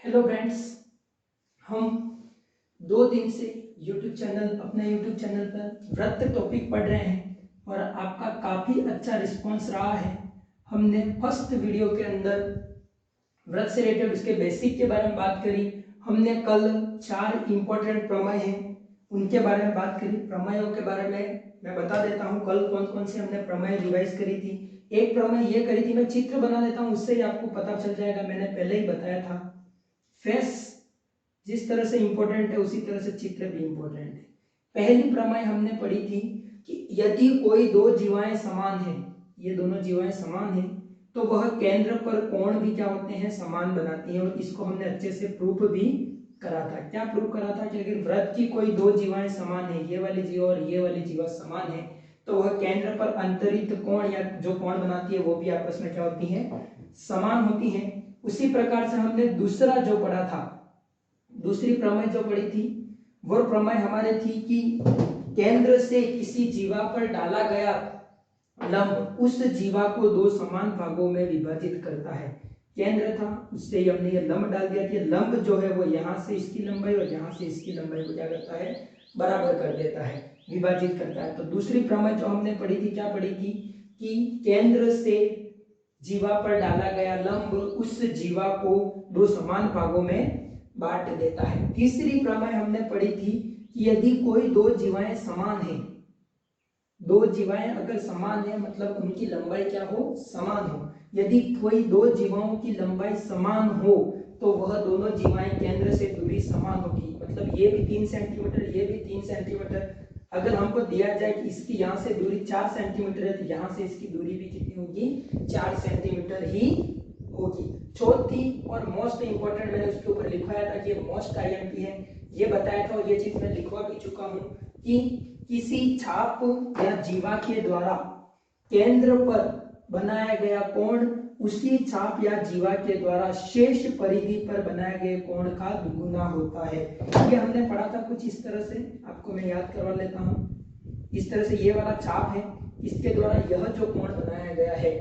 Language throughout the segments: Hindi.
हेलो फ्रेंड्स, हम 2 दिन से अपने यूट्यूब चैनल पर व्रत टॉपिक पढ़ रहे हैं और आपका काफ़ी अच्छा रिस्पांस रहा है। हमने फर्स्ट वीडियो के अंदर व्रत से रिलेटेड उसके बेसिक के बारे में बात करी। हमने कल 4 इंपॉर्टेंट प्रमेय हैं उनके बारे में बात करी। प्रमेयों के बारे में मैं बता देता हूँ कल कौन कौन से हमने प्रमेय रिवाइज करी थी। एक प्रमेय ये करी थी, मैं चित्र बना देता हूँ, उससे ही आपको पता चल जाएगा। मैंने पहले ही बताया था, फेस जिस तरह से इंपॉर्टेंट है उसी तरह से चित्र भी इंपॉर्टेंट है। पहली प्रमेय हमने पढ़ी थी कि यदि कोई दो जीवाएं समान हैं, ये दोनों जीवाएं समान हैं, तो वह केंद्र पर कोण भी क्या होते हैं, समान बनाती हैं। और इसको हमने अच्छे से प्रूफ भी करा था। क्या प्रूफ करा था कि अगर व्रत की कोई दो जीवाएं समान है, ये वाली जीवा और ये वाली जीवा समान है, तो वह केंद्र पर अंतरित कोण या जो कोण बनाती है वो भी आपस में क्या होती है, समान होती है। उसी प्रकार से हमने दूसरा जो पढ़ा था, दूसरी प्रमेय जो पढ़ी थी, वो प्रमेय हमारे थी कि केंद्र से किसी जीवा पर डाला गया लंब उस जीवा को दो समान भागों में विभाजित करता है। केंद्र था, उससे ही हमने ये लंब डाल दिया कि लंब जो है वो यहाँ से इसकी लंबाई और यहाँ से इसकी लंबाई को क्या करता है, बराबर कर देता है, विभाजित करता है। तो दूसरी प्रमेय जो हमने पढ़ी थी, क्या पढ़ी थी कि केंद्र से जीवा पर डाला गया लंब उस जीवा को दो समान भागों में बांट देता है। तीसरी प्रमेय हमने पढ़ी थी कि यदि कोई दो जीवाएं समान है, दो जीवाएं अगर समान है मतलब उनकी लंबाई क्या हो, समान हो। यदि कोई दो जीवाओं की लंबाई समान हो तो वह दोनों जीवाएं केंद्र से दूरी समान होगी। मतलब ये भी 3 सेंटीमीटर, ये भी 3 सेंटीमीटर। अगर हमको दिया जाए कि इसकी यहाँ से दूरी 4 सेंटीमीटर है, तो यहाँ से इसकी दूरी भी कितनी होगी, 4 सेंटीमीटर ही होगी। चौथी और मोस्ट इंपोर्टेंट, मैंने उसके ऊपर लिखवाया था कि ये मोस्ट आईएमपी है, ये बताया था और ये चीज मैं लिखवा भी चुका हूँ कि किसी छाप या जीवा के द्वारा केंद्र पर बनाया गया कोण उसी छाप या जीवा के द्वारा शेष परिधि पर बनाए गए कोण का दुगुना होता है। ये हमने पढ़ा था कुछ इस तरह से, आपको मैं याद करवा लेता हूँ। इस तरह से ये वाला छाप है, इसके द्वारा यह जो कोण बनाया गया है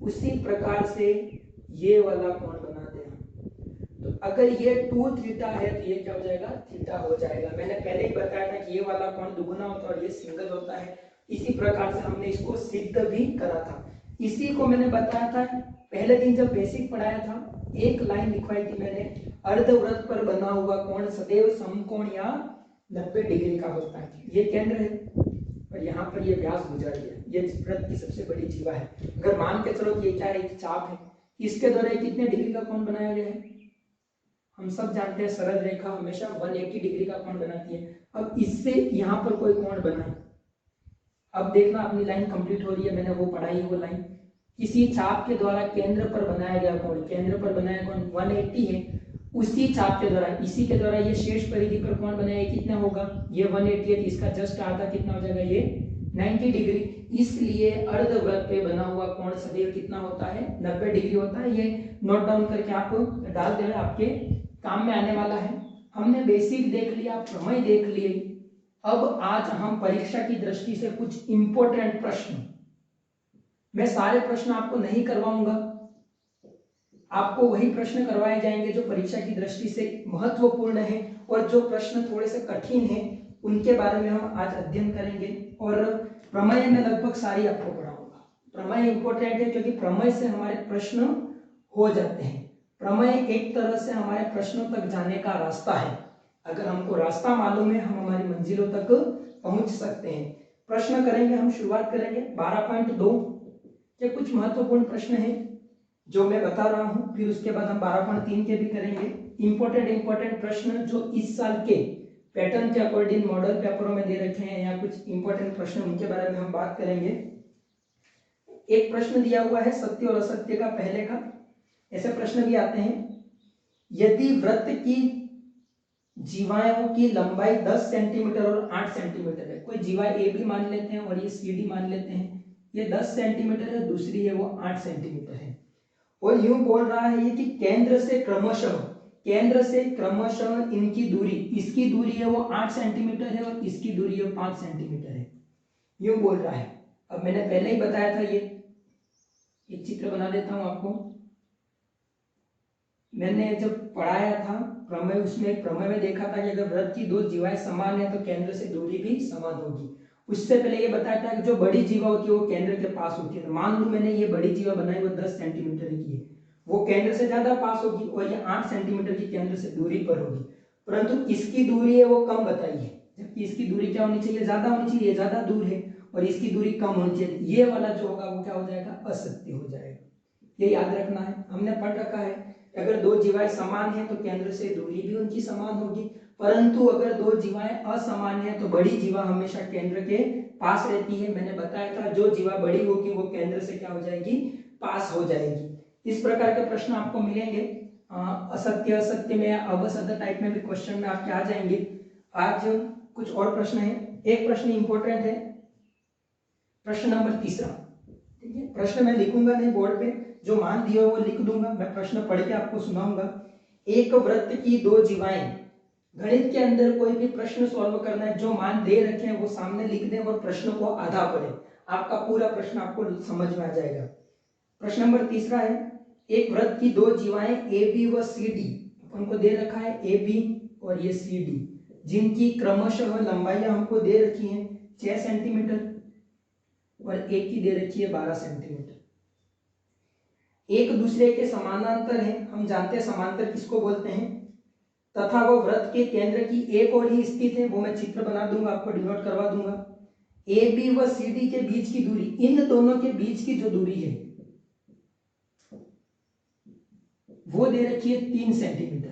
उसी प्रकार से ये वाला कोण बना देना। तो अगर ये 2 थीटा है तो ये क्या हो जाएगा, थीटा हो जाएगा। मैंने पहले ही बताया था कि ये वाला कोण दुगुना होता है और ये सिंगल होता है। इसी प्रकार से हमने इसको सिद्ध भी करा था। इसी को मैंने बताया था पहले दिन जब बेसिक पढ़ाया था, एक लाइन लिखवाई थी मैंने, अर्धवृत्त पर बना हुआ कोण सदैव समकोण या 90 डिग्री का होता है। ये केंद्र है और यहाँ पर ये व्यास गुजर गया, ये वृत्त की सबसे बड़ी जीवा है। अगर मान के चलो कि ये क्या है, एक चाप है, इसके द्वारा कितने डिग्री का कोण बनाया गया है, हम सब जानते हैं सरल रेखा हमेशा 180 डिग्री का कोण बनाती है। अब इससे यहाँ पर कोई कोण बनाए, अब देखना अपनी लाइन कंप्लीट हो रही है, मैंने वो पढ़ाई वो लाइन, किसी चाप के द्वारा केंद्र पर बनाया गया कोण, केंद्र पर बनाया कोण 180 है, उसी चाप के द्वारा, इसी के द्वारा ये शेष परिधि पर कोण बनाया, कितना होगा, ये 180 है, इसका जस्ट आधा कितना हो जाएगा, ये 90 डिग्री। इसलिए अर्धवृत्त पे बना हुआ कोण सदैव कितना होता है, 90 डिग्री होता है। ये नोट डाउन करके आप डाल देना, आपके काम में आने वाला है। हमने बेसिक देख लिया, प्रमेय देख लिए। अब आज हम परीक्षा की दृष्टि से कुछ इंपॉर्टेंट प्रश्न, मैं सारे प्रश्न आपको नहीं करवाऊंगा, आपको वही प्रश्न करवाए जाएंगे जो परीक्षा की दृष्टि से महत्वपूर्ण है और जो प्रश्न थोड़े से कठिन हैं उनके बारे में हम आज अध्ययन करेंगे। और प्रमेय में लगभग सारी आपको पढ़ाऊंगा। प्रमेय इंपॉर्टेंट है क्योंकि प्रमेय से हमारे प्रश्न हो जाते हैं। प्रमेय एक तरह से हमारे प्रश्नों तक जाने का रास्ता है। अगर हमको रास्ता मालूम है हम हमारी मंजिलों तक पहुंच सकते हैं। प्रश्न करेंगे, हम शुरुआत करेंगे 12.2 के कुछ महत्वपूर्ण प्रश्न हैं जो मैं बता रहा हूं, फिर उसके बाद हम 12.3 के भी करेंगे। इंपॉर्टेंट प्रश्न जो इस साल के पैटर्न के अकॉर्डिंग मॉडल पेपरों में दे रखे हैं या कुछ इंपॉर्टेंट प्रश्न, उनके बारे में हम बात करेंगे। एक प्रश्न दिया हुआ है सत्य और असत्य का पहले का, ऐसे प्रश्न भी आते हैं। यदि वृत्त की जीवाओं की लंबाई 10 सेंटीमीटर और 8 सेंटीमीटर है, कोई जीवा ए भी मान लेते हैं और ये सी डी मान लेते हैं, ये 10 सेंटीमीटर है, दूसरी है वो 8 सेंटीमीटर है, और यूं बोल रहा है ये कि केंद्र से क्रमशः इनकी दूरी, इसकी दूरी है वो 8 सेंटीमीटर है और इसकी दूरी है 5 सेंटीमीटर है, यूं बोल रहा है। अब मैंने पहले ही बताया था, ये एक चित्र बना देता हूं आपको। मैंने जब पढ़ाया था प्रमेय, उसमें एक प्रमेय में देखा था कि अगर वृत्त की दो जीवाएं समान है तो केंद्र से दूरी भी समान होगी। उससे पहले ये बताया था कि जो बड़ी जीवा होती है वो केंद्र के पास होती है। मान लो मैंने ये बड़ी जीवा बनाई, वो 10 सेंटीमीटर की है, वो केंद्र से ज्यादा पास होगी, और ये 8 सेंटीमीटर की केंद्र से दूरी पर होगी, परंतु इसकी दूरी है वो कम बताई है, जबकि इसकी दूरी क्या होनी चाहिए, ज्यादा होनी चाहिए, ज्यादा दूर है, और इसकी दूरी कम होनी चाहिए। ये वाला जो होगा वो क्या हो जाएगा, असत्य हो जाएगा। ये याद रखना है, हमने पढ़ रखा है अगर दो जीवाएं समान है तो केंद्र से दूरी भी उनकी समान होगी, परंतु अगर दो जीवाएं असमान है तो बड़ी जीवा हमेशा केंद्र के पास रहती है। मैंने बताया था जो जीवा बड़ी होगी वो केंद्र से क्या हो जाएगी, पास हो जाएगी। इस प्रकार के प्रश्न आपको मिलेंगे असत्य असत्य में या अवसद टाइप में भी क्वेश्चन में आपके आ जाएंगे। आज कुछ और प्रश्न है, एक प्रश्न इंपॉर्टेंट है, प्रश्न नंबर 3। ठीक है, प्रश्न मैं लिखूंगा नहीं बोर्ड पे, जो मान दिया वो लिख दूंगा, मैं प्रश्न पढ़ के आपको सुनाऊंगा। एक वृत्त की दो जीवाएं, गणित के अंदर कोई भी प्रश्न सॉल्व करना है, जो मान दे रखे हैं वो सामने लिख दें और प्रश्न को आधा पढ़ें, आपका पूरा प्रश्न आपको समझ में आ जाएगा। प्रश्न नंबर 3 है, एक वृत्त की दो जीवाएं ए बी व सी डी, अपन को दे रखा है ए बी और ये सी डी, जिनकी क्रमशः लंबाइयां हमको दे रखी हैं 6 सेंटीमीटर और एक की दे रखी है 12 सेंटीमीटर, एक दूसरे के समानांतर हैं, हम जानते हैं समांतर किसको बोलते हैं, तथा वो वृत्त के केंद्र की एक ओर ही स्थित है, वो मैं चित्र बना दूंगा, आपको डिनोट करवा दूंगा। ए बी व सी डी के बीच की दूरी, इन दोनों के बीच की जो दूरी है वो दे रखी है 3 सेंटीमीटर।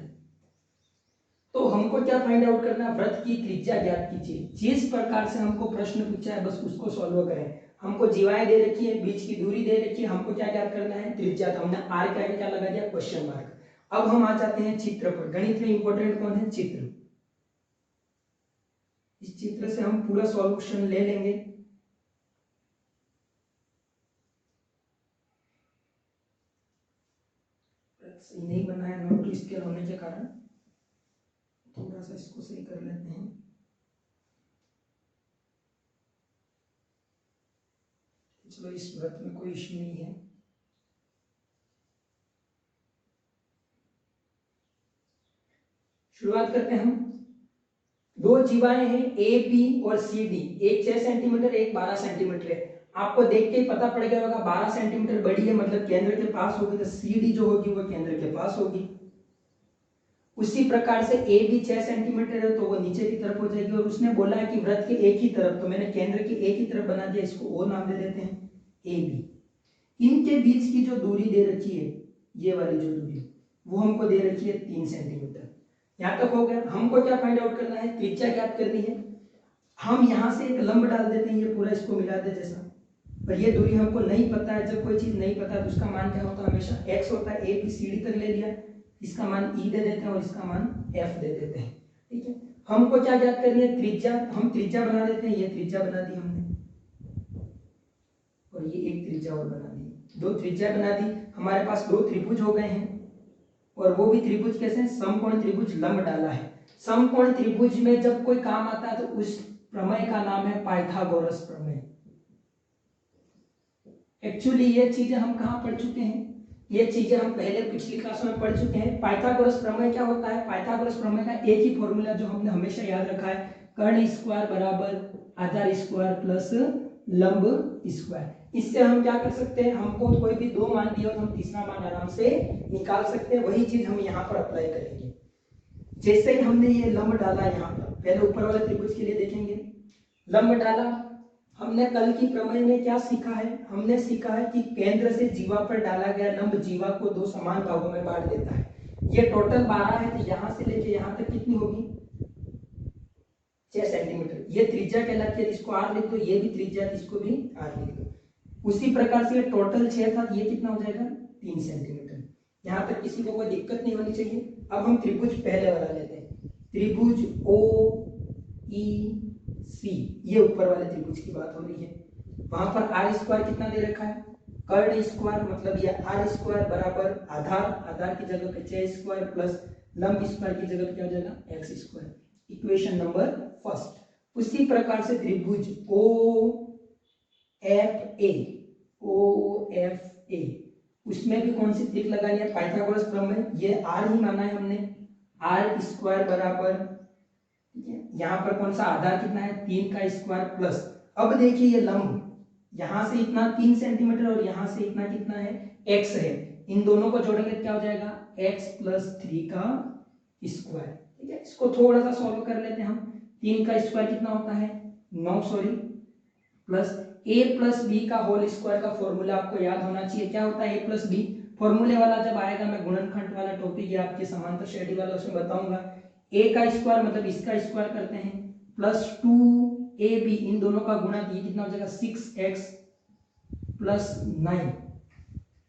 तो हमको क्या फाइंड आउट करना है, वृत्त की त्रिज्या ज्ञात कीजिए। जिस प्रकार से हमको प्रश्न पूछा है बस उसको सॉल्व करें। हमको जीवाएं दे रखी है, बीच की दूरी दे रखी है, हमको क्या ज्ञात करना है, त्रिज्या। तो हमने आर के आगे क्या लगा दिया, क्वेश्चन मार्क। अब हम आ जाते हैं चित्र पर। गणित में इंपॉर्टेंट कौन है, चित्र। इस चित्र से हम पूरा सॉल्यूशन ले लेंगे। सही नहीं बना है नोट टू स्केल होने के कारण, थोड़ा सा इसको सही कर लेते हैं। चलो इस वृत्त में कोई इश्यू नहीं है। शुरुआत करते हैं हम। दो जीवाएं हैं ए बी और सी डी, एक 6 सेंटीमीटर एक 12 सेंटीमीटर है। आपको देख के ही पता पड़ गया होगा 12 सेंटीमीटर बड़ी है मतलब केंद्र के पास होगी, तो सी डी जो होगी वो केंद्र के पास होगी। उसी प्रकार से ए भी 6 सेंटीमीटर है तो वो नीचे की तरफ हो जाएगी, और उसने बोला है कि वृत्त के एक ही तरफ, तो मैंने केंद्र के एक ही तरफ बना दिया, इसको ओ नाम दे देते हैं, ए बी। इनके बीच की जो दूरी दे रखी है, ये वाली जो दूरी वो हमको दे रखी है 3 सेंटीमीटर। यहां तक हो गया। हमको क्या फाइंड आउट करना है, त्रिज्या ज्ञात करनी है। हम यहां से एक लंब डाल देते हैं, ये पूरा इसको मिला दे जैसा, पर ये दूरी हमको नहीं पता है। जब कोई चीज नहीं पता है तो उसका मान क्या होता है, हमेशा x होता है। ए बी सी डी तक ले लिया, इसका मान e दे देते हैं और इसका मान f दे देते हैं। ठीक है, हमको क्या ज्ञात करनी है, त्रिज्या। हम त्रिज्या बना देते हैं, ये त्रिज्या बना दी हमने, और ये एक त्रिज्या और बना दी, दो त्रिज्या बना दी। हमारे पास दो त्रिभुज हो गए हैं, और वो भी त्रिभुज कैसे, समकोण त्रिभुज लंब डाला है। समकोण त्रिभुज में जब कोई काम आता है तो उस प्रमेय का नाम है पाइथागोरस प्रमेय। एक्चुअली ये चीजें हम कहाँ पढ़ चुके हैं, ये चीजें हम पहले पिछली क्लास में पढ़ चुके हैं। पाइथागोरस प्रमेय क्या होता है, पाइथागोरस प्रमेय का एक ही फॉर्मूला जो हमने हमेशा याद रखा है, कर्ण स्क्वायर बराबर आधार स्क्वायर प्लस लंब स्क्वायर। इससे हम क्या कर सकते हैं, हमको कोई भी दो मान दिया तो हम तीसरा मान आराम से निकाल सकते हैं। वही चीज हम यहाँ पर अप्लाई करेंगे। जैसे ही हमने ये लंब डाला यहाँ पर, पहले ऊपर वाले त्रिभुज के लिए देखेंगे, लंब डाला। हमने कल की प्रमेय में क्या सीखा है, हमने सीखा है कि केंद्र से जीवा पर डाला गया लंब जीवा को दो समान भागों में बांट देता है। ये टोटल 12 है, तो यहां से लेके यहां तक कितनी होगी, 6 सेंटीमीटर। ये त्रिज्या कहलाती है, इसको आर लिख दो, ये भी त्रिज्या, इसको भी आर लिख दो। उसी प्रकार से टोटल 6 था, ये कितना हो जाएगा, 3 सेंटीमीटर। यहां तक किसी को कोई दिक्कत नहीं होनी चाहिए। अब हम त्रिभुज पहले वाला लेते हैं, त्रिभुज ओ ई सी, ये ऊपर वाले त्रिभुज की बात हो रही है। वहां पर आर स्क्वायर कितना दे रखा है, कर्ण स्क्वायर, मतलब ये आर स्क्वायर बराबर आधार, आधार की जगह पे 6 स्क्वायर प्लस लंब स्क्वायर की जगह पे क्या हो जाएगा, x square. Equation number first. उसी प्रकार से त्रिभुज ओ एफ ए उसमें भी कौन सी ट्रिक लगानी है, पाइथागोरस प्रमेय, ये आर ही माना है हमने, आर स्क्वायर बराबर, ठीक है, यहाँ पर कौन सा आधार कितना है 3 का स्क्वायर प्लस, अब देखिए ये लंब यहाँ से इतना 3 सेंटीमीटर और यहाँ से इतना कितना है x है, इन दोनों को जोड़ेंगे तो क्या हो जाएगा x प्लस 3 का स्क्वायर, ठीक है। इसको थोड़ा सा सॉल्व कर लेते हैं हम, 3 का स्क्वायर कितना होता है 9 sorry, plus a plus B का होल स्क्वायर का फॉर्मूला आपको याद होना चाहिए, क्या होता है a प्लस बी, फॉर्मूले वाला जब आएगा, मैं गुणनखंड वाला टॉपिक या आपके समांतर श्रेणी वाला उसमें बताऊंगा, a का स्क्वायर मतलब इसका स्क्वायर करते हैं प्लस 2ab, इन दोनों का गुणा किए कितना हो जाएगा 6x प्लस 9,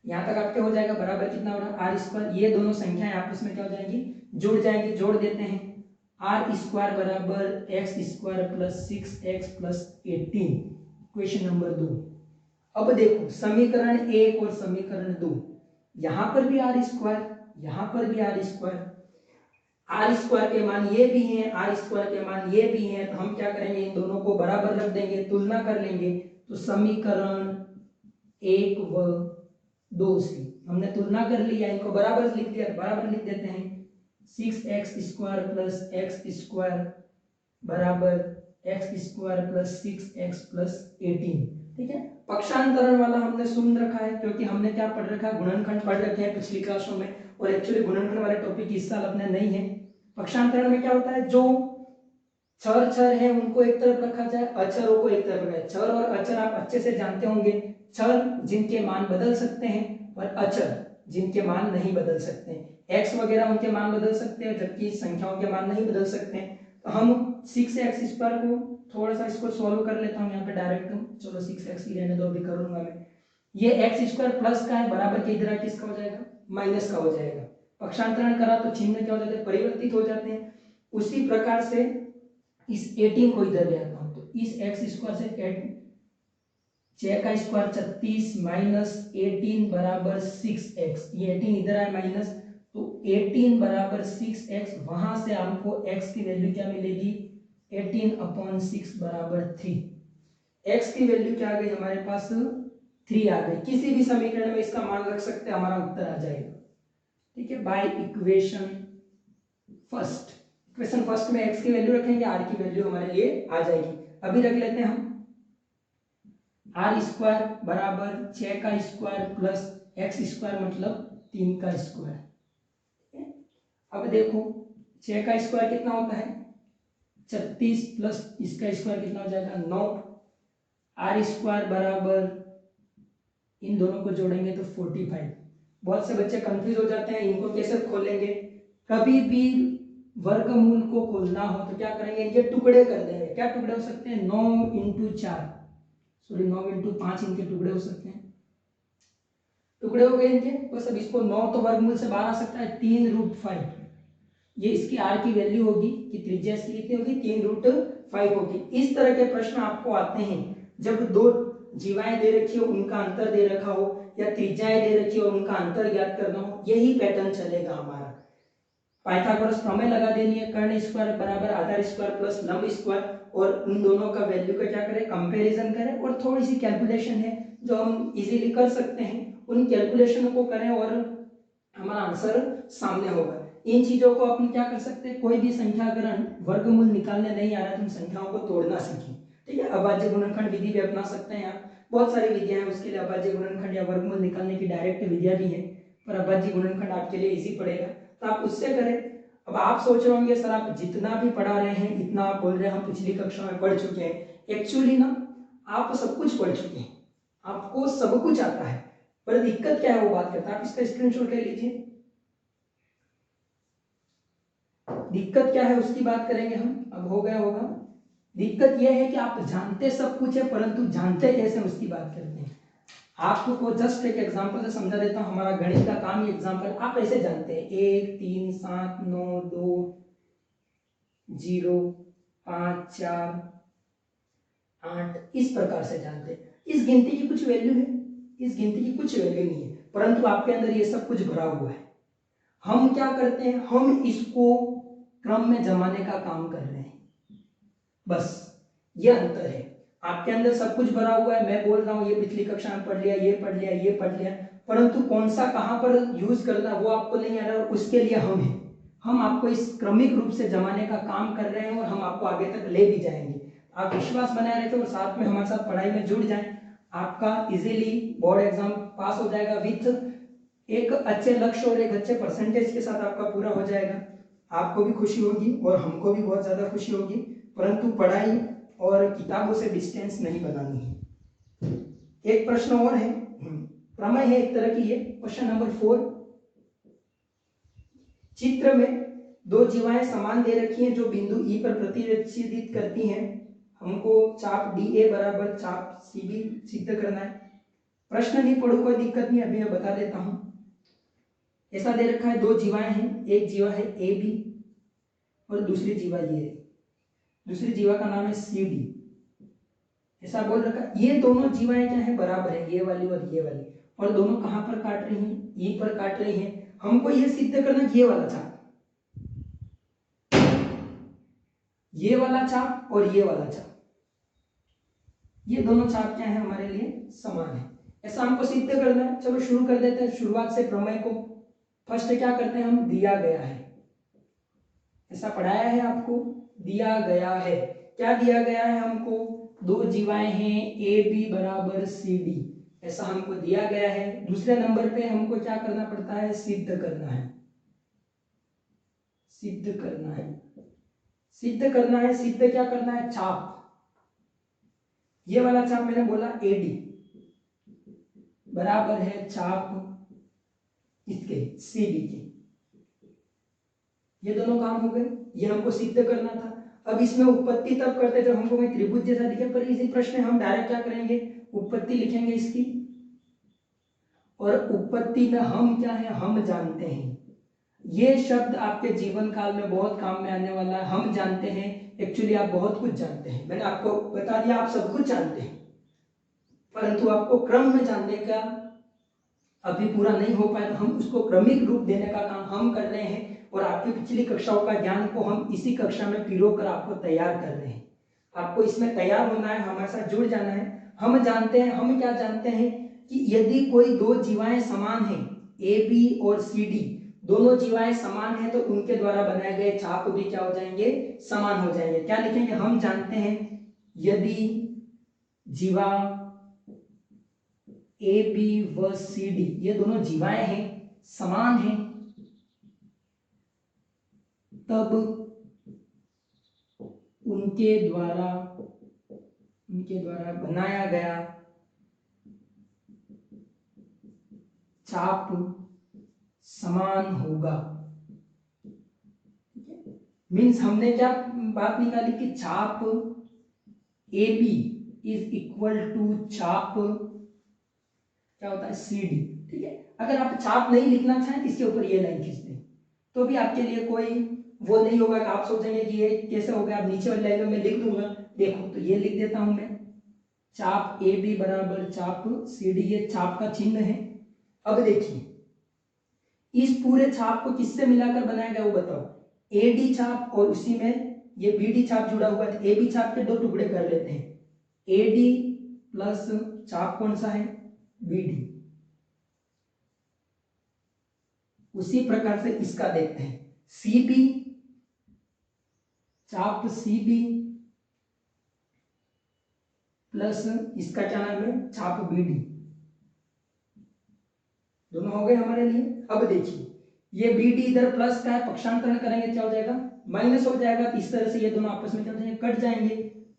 यहाँ तक आपके हो जाएगा बराबर कितना हो रहा है आर स्क्वायर, ये दोनों संख्याएं आपस में क्या हो जाएंगी जुड़ जाएंगी, जोड़ देते हैं, आर स्क्वायर बराबर एक्स स्क्वायर प्लस 6x प्लस 18, क्वेश्चन नंबर 2। अब देखो समीकरण 1 और समीकरण 2, यहां पर भी आर स्क्वायर, यहां पर भी आर स्क्वायर, आर स्क्वायर के मान ये भी हैं, आर स्क्वायर के मान ये भी हैं, तो हम क्या करेंगे इन दोनों को बराबर रख देंगे, तुलना कर लेंगे, तो समीकरण 1 व 2 से हमने तुलना कर लिया, इनको बराबर लिख दिया, बराबर लिख देते हैं 6x square plus x square बराबर एक्स स्क्वायर प्लस 6x प्लस 18, ठीक है। पक्षांतरण वाला हमने सुन रखा है क्योंकि हमने क्या पढ़ रखा है, गुणनखंड पढ़ रखे हैं पिछली क्लासों में, और एक्चुअली गुणनखंड वाले टॉपिक इस साल अपने नहीं है। पक्षांतरण में क्या होता है, जो छर है उनको एक तरफ रखा जाए, अक्षरों को एक तरफ रखा जाए। छर और अक्षर आप अच्छे से जानते होंगे, छर जिनके मान बदल सकते हैं और अक्षर जिनके मान नहीं बदल सकते हैं, x वगैरह उनके मान बदल सकते हैं जबकि संख्याओं के मान नहीं बदल सकते हैं। तो हम 6x स्क्वायर को थोड़ा सा इसको सॉल्व कर लेता हूँ यहाँ पे डायरेक्ट, चलो 6x ही रहने दो, अभी करूंगा मैं, ये x स्क्वायर प्लस का है बराबर के इधर किसका हो जाएगा माइनस का हो जाएगा, पक्षांतरण करा तो चिन्ह क्या हो जाते हैं परिवर्तित हो जाते हैं। उसी प्रकार से इस 18 को इधर ले आता हूं, तो इस x स्क्वायर से 6 का स्क्वायर 36 माइनस 18 बराबर 6x, ये 18 इधर आए माइनस, तो 18 बराबर 6x, वहां से हमको x की वैल्यू क्या मिलेगी 18/6 बराबर 3, x की वैल्यू क्या आ गई हमारे पास 3 आ गई, किसी भी समीकरण में इसका मान रख सकते हैं, हमारा उत्तर आ जाएगा, ठीक है। By equation first, equation first में x की वैल्यू रखेंगे, r की वैल्यू हमारे लिए आ जाएगी। अभी रख लेते हैं हम आर स्क्वायर बराबर 6 का स्क्वायर प्लस एक्स स्क्वायर मतलब 3 का स्क्वायर। अब देखो 6 का स्क्वायर कितना होता है 36 प्लस इसका स्क्वायर कितना हो जाएगा 9, आर स्क्वायर बराबर इन दोनों को जोड़ेंगे तो 45। बहुत से बच्चे कंफ्यूज हो जाते हैं, इनको कैसे खोलेंगे, कभी भी वर्गमूल को खोलना हो तो क्या करेंगे इनके टुकड़े कर देंगे, क्या टुकड़े हो सकते हैं 9 × 4 सॉरी 9 × 5 इनके टुकड़े हो सकते हैं, टुकड़े हो गए इनके, बस अब इसको 9 तो वर्गमूल से बाहर आ सकता है 3√5, ये इसकी r की वैल्यू होगी कि त्रिज्या इसकी कितनी होगी 3√5 होगी। इस तरह के प्रश्न आपको आते हैं जब दो जीवाएं दे रखी हो उनका अंतर दे रखा हो या त्रिज्याएं दे रखी हो और उनका अंतर ज्ञात करना हो, यही पैटर्न चलेगा हमारा। पाइथागोरस प्रमेय लगा देनी है, कर्ण स्क्वायर बराबर आधार स्क्वायर प्लस लंब स्क्वायर, और उन दोनों का वैल्यू का क्या करें कंपैरिजन करें, और थोड़ी सी कैलकुलेशन है जो हम इजीली कर सकते हैं, उन कैलकुलेशनों को करें और हमारा आंसर सामने होगा। इन चीजों को अपन क्या कर सकते हैं, कोई भी संख्या अगर वर्गमूल निकालने नहीं आ रहा है तो उन संख्याओं को तोड़ना सीखें, ठीक है। अभाज्य गुणनखंड विधि भी अपना सकते हैं आप, बहुत सारी विधियां हैं उसके लिए, अभाज्य गुणनखंड या वर्गमूल निकालने की डायरेक्ट विधियां भी है, पर अभाज्य गुणनखंड आपके लिए इजी पड़ेगा तो आप उससे करें। अब आप सोच रहे होंगे सर आप जितना भी पढ़ा रहे हैं इतना आप बोल रहे हैं हम पिछली कक्षा में पढ़ चुके हैं, एक्चुअली ना आप सब कुछ पढ़ चुके हैं, आपको सब कुछ आता है, पर दिक्कत क्या है वो बात करता है, आप इसका स्क्रीनशॉट ले लीजिए, दिक्कत क्या है उसकी बात करेंगे हम, अब हो गया होगा। दिक्कत यह है कि आप जानते सब कुछ है परंतु जानते कैसे उसकी बात करते हैं। आपको जस्ट एक एग्जांपल से समझा देता हूं, हमारा गणित का काम ही एग्जांपल, आप ऐसे जानते हैं 1 3 7 9 2 0 5 4 8 इस प्रकार से जानते हैं। इस गिनती की कुछ वैल्यू है, इस गिनती की कुछ वैल्यू नहीं है, परंतु आपके अंदर ये सब कुछ भरा हुआ है। हम क्या करते हैं, हम इसको क्रम में जमाने का काम कर रहे हैं, बस ये अंतर है। आपके अंदर सब कुछ भरा हुआ है, मैं बोल रहा हूं ये पिछली कक्षा में पढ़ लिया, ये पढ़ लिया, ये पढ़ लिया, परंतु कौन सा कहाँ पर यूज करना वो आपको नहीं आ रहा, और उसके लिए हम हैं। हम आपको इस क्रमिक रूप से जमाने का काम कर रहे हैं और हम आपको आगे तक ले भी जाएंगे। आप विश्वास बनाए रखें और साथ में हमारे साथ पढ़ाई में जुड़ जाएं। आपका इजीली बोर्ड एग्जाम पास हो जाएगा विथ एक अच्छे लक्ष्य और एक अच्छे परसेंटेज के साथ आपका पूरा हो जाएगा। आपको भी खुशी होगी और हमको भी बहुत ज़्यादा खुशी होगी, परंतु पढ़ाई और किताबों से डिस्टेंस नहीं बनानी है। एक प्रश्न और है, प्रमेय है एक तरह की, ये क्वेश्चन नंबर 4। चित्र में दो जीवाएं समान दे रखी हैं जो बिंदु ई पर प्रतिच्छेदित करती हैं। हमको चाप डी ए बराबर चाप सी बी सिद्ध करना है। प्रश्न नहीं पढ़ो कोई दिक्कत नहीं, अभी मैं बता देता हूं। ऐसा दे रखा है, दो जीवाएं हैं, एक जीवा है ए बी और दूसरी जीवा ये है, दूसरी जीवा का नाम है सी डी। ऐसा बोल रखा है, ये दोनों जीवाएं क्या है, बराबर है, ये वाली और ये वाली, और दोनों कहां पर काट रही हैं, ई पर काट रही हैं। हमको ये सिद्ध करना, ये वाला चाप, ये वाला चाप और ये वाला चाप, ये दोनों चाप क्या है हमारे लिए समान है, ऐसा हमको सिद्ध करना है। चलो शुरू कर देते हैं शुरुआत से प्रमेय को। फर्स्ट क्या करते हैं हम, दिया गया है, ऐसा पढ़ाया है आपको, दिया गया है, क्या दिया गया है हमको, दो जीवाएं हैं ए बी बराबर सी डी, ऐसा हमको दिया गया है। दूसरे नंबर पे हमको क्या करना पड़ता है, सिद्ध करना है, सिद्ध करना है, सिद्ध करना है। सिद्ध क्या करना है, चाप, ये वाला चाप मैंने बोला ए डी बराबर है चाप इसके सी डी के, ये दोनों काम हो गए, ये हमको सिद्ध करना था। अब इसमें उत्पत्ति तब करते जब हमको कोई त्रिभुज जैसा दिखे, पर इसी प्रश्न में हम डायरेक्ट क्या करेंगे, उत्पत्ति लिखेंगे इसकी, और उत्पत्ति में हम क्या है, हम जानते हैं। ये शब्द आपके जीवन काल में बहुत काम में आने वाला है, हम जानते हैं। एक्चुअली आप बहुत कुछ जानते हैं, मैंने आपको बता दिया आप सब कुछ जानते हैं, परंतु आपको क्रम में जानने का अभी पूरा नहीं हो पाया, तो हम उसको क्रमिक रूप देने का काम हम कर रहे हैं, और आपकी पिछली कक्षाओं का ज्ञान को हम इसी कक्षा में पिरोकर आपको तैयार कर रहे हैं। आपको इसमें तैयार होना है, हमारे साथ जुड़ जाना है। हम जानते हैं, हम क्या जानते हैं कि यदि कोई दो जीवाएं समान हैं, ए बी और सी डी, दोनों जीवाएं समान हैं, तो उनके द्वारा बनाए गए चाप भी क्या हो जाएंगे, समान हो जाएंगे। क्या लिखेंगे, हम जानते हैं यदि जीवा ए बी व सी डी, ये दोनों जीवाएं हैं, समान हैं, तब उनके द्वारा बनाया गया चाप समान होगा। मीन्स हमने क्या बात निकाली कि चाप A B is equal to चाप क्या होता है, सी डी। ठीक है, अगर आप चाप नहीं लिखना चाहें तो इसके ऊपर ये लाइन खींच दें, तो भी आपके लिए कोई वो नहीं होगा कि आप सोचेंगे कि ये कैसे हो गया। आप नीचे वाली लाइन में मैं लिख दूंगा, देखो तो ये लिख देता हूं मैं, चाप ए बी बराबर चाप सी डी, ये चाप का चिन्ह है। अब देखिए इस पूरे छाप को किससे मिलाकर बनाया गया वो बताओ, ए डी छाप और उसी में ये बी डी छाप जुड़ा हुआ है, ए बी छाप के दो टुकड़े कर लेते हैं, ए डी प्लस छाप कौन सा है, बी डी। उसी प्रकार से इसका देखते हैं, सी बी चाप सी बी प्लस इसका क्या नाम है, छाप बी डी, दोनों हो गए हमारे लिए। अब देखिए ये बी डी इधर प्लस का है, पक्षांतरण करेंगे क्या हो जाएगा, माइनस हो जाएगा। तो इस तरह से ये दोनों आपस में क्या हो जाएंगे, कट जाएंगे।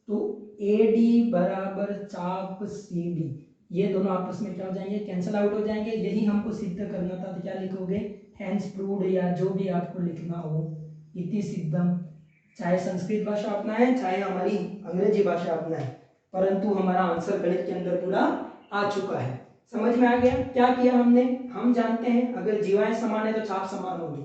तो ए डी बराबर चाप सी डी, ये दोनों आपस में क्या हो जाएंगे, कैंसिल आउट हो जाएंगे। यही हमको सिद्ध करना था, तो क्या लिखोगे, हैंस प्रूव्ड, या जो भी आपको लिखना हो, इति सिद्धम। चाहे संस्कृत भाषा अपना है, चाहे हमारी अंग्रेजी भाषा अपना है, परंतु हमारा आंसर गणित के अंदर पूरा आ चुका है। समझ में आ गया क्या किया हमने, हम जानते हैं अगर जीवाएं समान है तो छाप समान होगी,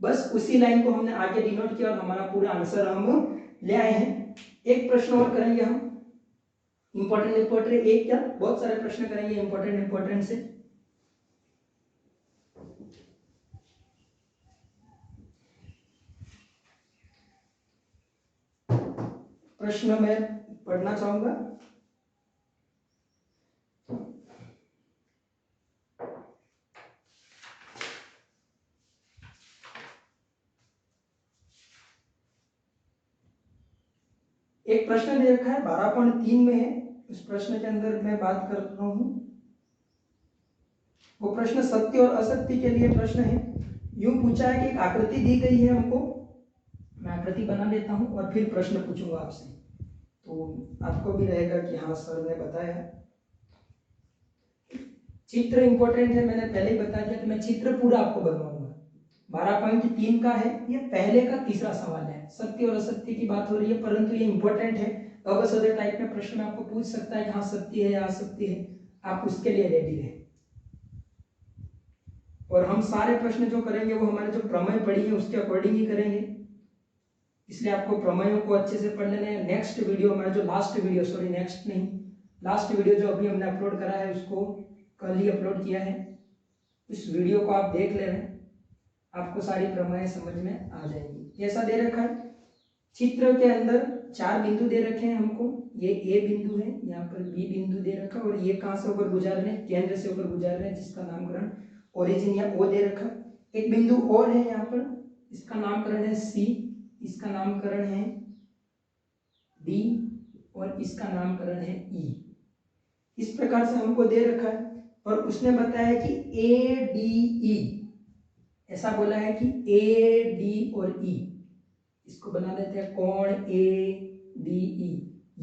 बस उसी लाइन को हमने आगे डिनोट किया और हमारा पूरा आंसर हम ले आए हैं। एक प्रश्न और करेंगे हम, इंपॉर्टेंट एक क्या बहुत सारे प्रश्न करेंगे इंपॉर्टेंट से। प्रश्न मैं पढ़ना चाहूंगा, एक प्रश्न दे रखा है 12.3 में है, उस प्रश्न के अंदर मैं बात कर रहा हूं। वो प्रश्न सत्य और असत्य के लिए प्रश्न है। यूं पूछा है कि एक आकृति दी गई है हमको, मैं आकृति बना देता हूं और फिर प्रश्न पूछूंगा आपसे, तो आपको भी रहेगा कि हाँ सर ने बताया। चित्र इंपॉर्टेंट है, मैंने पहले ही बता दिया, तो मैं चित्र पूरा आपको बनवाऊंगा। 12.3 का है, ये पहले का तीसरा सवाल है। सत्य और असत्य की बात हो रही है, परंतु ये इंपॉर्टेंट है। अवसर टाइप में प्रश्न आपको पूछ सकता है कि हाँ सत्य है या असत्य है, आप उसके लिए रेडी रहें। और हम सारे प्रश्न जो करेंगे वो हमारे जो प्रमेय पढ़ी है उसके अकॉर्डिंग ही करेंगे, इसलिए आपको प्रमेयों को अच्छे से पढ़ लेना है। नेक्स्ट वीडियो हमारा जो लास्ट वीडियो, सॉरी नेक्स्ट नहीं, लास्ट वीडियो जो अभी हमने अपलोड करा है उसको कल ही अपलोड किया है, इस वीडियो को आप देख ले रहे हैं, आपको सारी प्रमेय समझ में आ जाएंगी। ऐसा दे रखा है चित्र के अंदर 4 बिंदु दे रखे हैं हमको, ये ए बिंदु है, यहाँ पर बी बिंदु दे रखा है, और ये कहाँ से होकर गुजार रहे हैं, केंद्र से होकर गुजार रहे हैं, जिसका नामकरण ओरिजिन या ओ दे रखा। एक बिंदु और है यहाँ पर, इसका नामकरण है सी, इसका नामकरण है डी, और इसका नामकरण है ई। इस प्रकार से हमको दे रखा है, और उसने बताया कि ए डी ई, ऐसा बोला है कि ए डी और ई, इसको बना देते हैं कोण ए डी ई।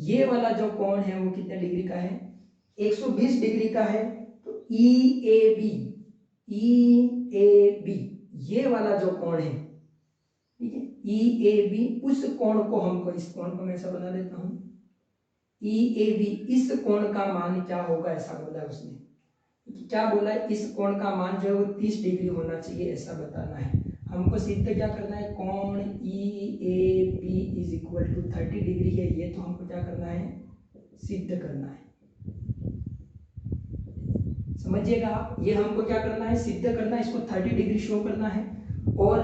ये वाला जो कोण है वो कितने डिग्री का है, 120 डिग्री का है। तो ई ए बी, ये वाला जो कोण है, ठीक है, ई ए बी, उस कोण को हमको, इस कोण को मैं ऐसा बना देता हूं, ई ए बी, इस कोण का मान क्या होगा, ऐसा बोला उसने। क्या बोला, इस कोण का मान जो है वो 30 डिग्री होना चाहिए, ऐसा बताना है हमको। सिद्ध क्या करना है, कोण E A B is equal to 30 degree है, ये तो हमको क्या करना है, सिद्ध करना है। समझिएगा आप, ये हमको क्या करना है, सिद्ध करना है, इसको 30 डिग्री शो करना है, और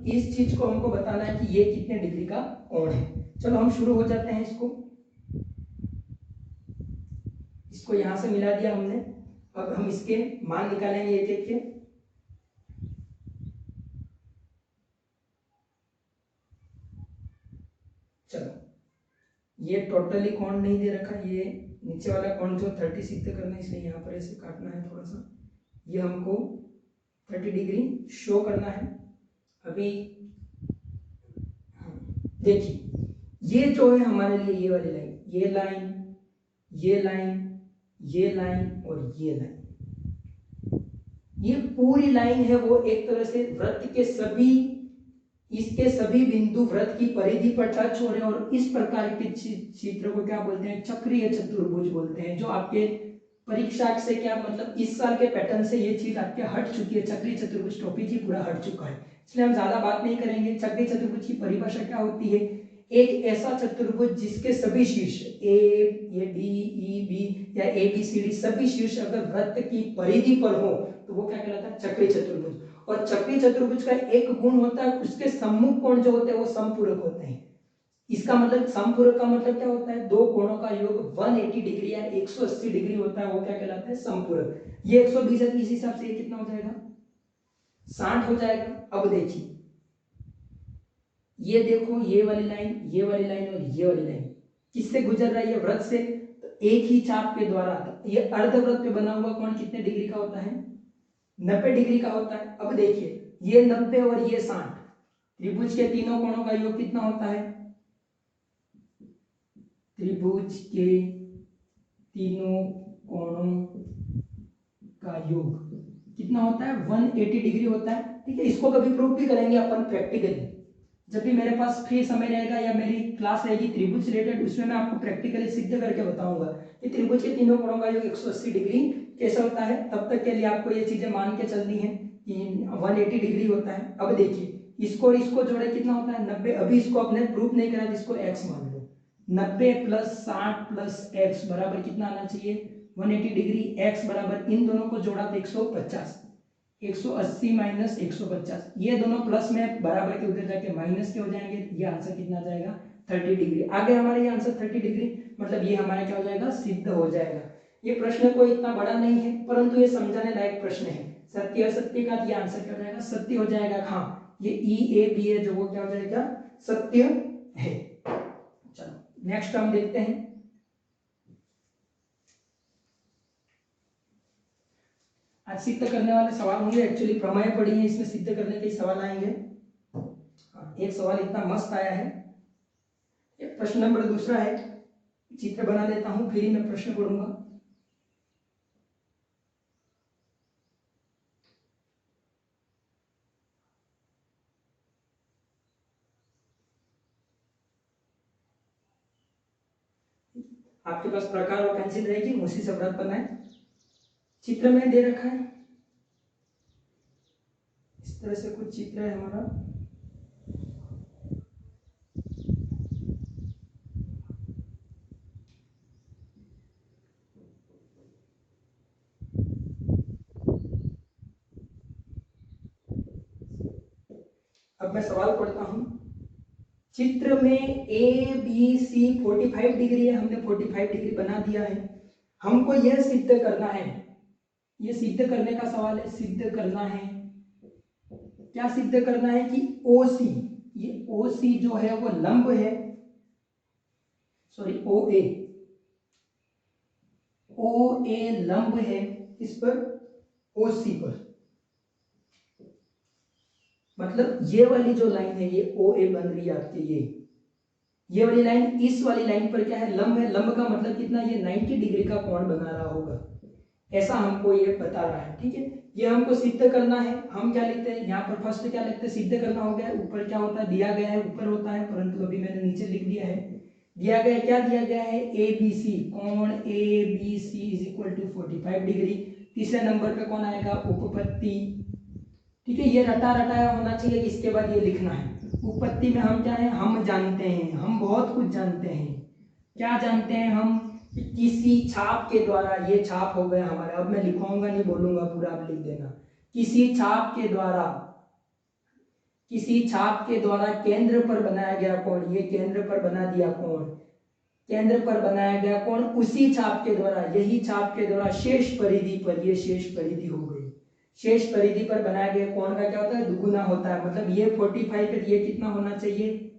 इस चीज को हमको बताना है कि ये कितने डिग्री का कोण है। चलो हम शुरू हो जाते हैं। इसको यहां से मिला दिया हमने, अब हम इसके मान निकालेंगे एक एक के। चलो, ये टोटली कोण नहीं दे रखा, ये नीचे वाला कोण जो 30 सिद्ध करना है, इसलिए यहाँ पर ऐसे काटना है थोड़ा सा, ये हमको 30 डिग्री शो करना है। अभी देखिए, ये जो है हमारे लिए ये वाली लाइन, ये लाइन, ये लाइन, ये लाइन और ये लाइन, ये पूरी लाइन है वो एक तरह से वृत्त के सभी, इसके सभी बिंदु वृत्त की परिधि पर टच हो रहे हैं, और इस प्रकार के चित्र को क्या बोलते हैं, चक्रीय चतुर्भुज बोलते हैं। जो आपके परीक्षा से क्या मतलब, इस साल के पैटर्न से ये चीज आपके हट चुकी है, चक्रीय चतुर्भुज टॉपिक ही पूरा हट चुका है, इसलिए हम ज्यादा बात नहीं करेंगे। चक्रीय चतुर्भुज की परिभाषा क्या होती है, एक ऐसा चतुर्भुज जिसके सभी शीर्ष ए, ये डी ई बी या ए बी सी डी सभी शीर्ष अगर वृत्त की परिधि पर हो तो वो क्या कहलाता है, चक्रीय चतुर्भुज। और चक्रीय चतुर्भुज का एक गुण होता है, उसके सम्मुख कोण जो होते हैं वो समपूरक होते हैं। इसका मतलब समपूरक का मतलब क्या होता है, दो कोणों का योग 180 डिग्री या 180 डिग्री होता है, वो क्या कहलाता है, समपूरक। ये 120 है, इस हिसाब से ये कितना हो जाएगा, 60 हो जाएगा। अब देखिए, ये देखो, ये वाली लाइन, ये वाली लाइन और ये वाली लाइन किससे गुजर रहा है, ये वृत्त से। तो एक ही चाप के द्वारा ये अर्धवृत्त पे बना हुआ कोण कितने डिग्री का होता है, 90 डिग्री का होता है। अब देखिए, ये 90 और ये 60, त्रिभुज के तीनों कोणों का योग कितना होता है, त्रिभुज के तीनों कोणों का योग कितना होता है, 180 डिग्री होता है। ठीक है, इसको कभी प्रूव भी करेंगे अपन प्रैक्टिकली, जब भी मेरे पास फ्री समय रहेगा या मेरी क्लास रहेगी त्रिभुज रिलेटेड, उसमें मैं आपको प्रैक्टिकली सिद्ध करके बताऊंगा कि त्रिभुज के तीनों कोणों का योग 180 डिग्री कैसे होता है। तब तक के लिए आपको ये चीजें मान के चलनी है कि 180 डिग्री होता है। अब देखिए, इसको इसको जोड़े कितना होता है, 90। अभी इसको आपने प्रूफ नहीं करा, इसको x मान लो, 90 + 60 + x बराबर कितना आना चाहिए, 180 डिग्री। x बराबर इन दोनों को जोड़ा तो 150, 180 - 150, ये दोनों प्लस में बराबर के उधर जाके माइनस के हो जाएंगे। ये आंसर कितना आ जाएगा, 30 डिग्री। आगे हमारे ये आंसर 30 डिग्री, मतलब ये हमारा क्या हो जाएगा, सिद्ध हो जाएगा। ये प्रश्न कोई इतना बड़ा नहीं है, परंतु ये समझाने लायक प्रश्न है। सत्य असत्य का ये आंसर क्या हो जाएगा, सत्य हो जाएगा। हाँ, ये ई ए बी है जो वो क्या हो जाएगा, सत्य है। चलो नेक्स्ट हम देखते हैं, आज सिद्ध करने वाले सवाल होंगे। एक्चुअली प्रमेय पढ़ी है, इसमें सिद्ध करने के सवाल आएंगे। एक सवाल इतना मस्त आया है, एक प्रश्न नंबर दूसरा है, चित्र बना देता हूं फिर ही मैं प्रश्न पढ़ूंगा। आपके पास प्रकार और पेंसिल रहेगी, उसी से व्रत बनाए। चित्र में दे रखा है, इस तरह से कुछ चित्र है हमारा। अब मैं सवाल पढ़ता हूं। चित्र में ए बी सी 45 डिग्री है, हमने 45 डिग्री बना दिया है। हमको यह सिद्ध करना है, ये सिद्ध करने का सवाल है, सिद्ध करना है। क्या सिद्ध करना है कि OC, ये OC जो है वो लंब है, सॉरी OA लंब है इस पर, OC पर। मतलब ये वाली जो लाइन है ये OA बन रही है आपकी, ये वाली लाइन इस वाली लाइन पर क्या है, लंब है। लंब का मतलब कितना, ये 90 डिग्री का कोण बना रहा होगा, ऐसा हमको ये बता रहा है। ठीक है, ये हमको सिद्ध करना है। हम क्या लिखते हैं यहाँ पर, फर्स्ट क्या लिखते हैं, सिद्ध करना हो गया। ऊपर क्या होता है, दिया गया है, ऊपर होता है, परंतु अभी मैंने नीचे लिख दिया है। दिया गया क्या दिया गया है, ABC, कोण ABC is equal to 45 degree. तीसरे नंबर पे कौन आएगा, उपपत्ति। ठीक है, ये रटा रटाया होना चाहिए, इसके बाद ये लिखना है। उपपत्ति में हम क्या है, हम जानते हैं, हम बहुत कुछ जानते हैं। क्या जानते हैं हम, किसी छाप के द्वारा, ये छाप हो गया हमारा। अब मैं लिखवाऊंगा नहीं, बोलूंगा पूरा, आप लिख देना। किसी छाप के द्वारा, किसी छाप के द्वारा केंद्र पर बनाया गया कोण, ये केंद्र पर बना दिया कोण, केंद्र पर बनाया गया कोण उसी छाप के द्वारा, यही छाप के द्वारा शेष परिधि पर, ये शेष परिधि हो गई, शेष परिधि पर बनाया गया कोण का क्या होता है, दुगुना होता है। मतलब ये 45 है, ये कितना होना चाहिए,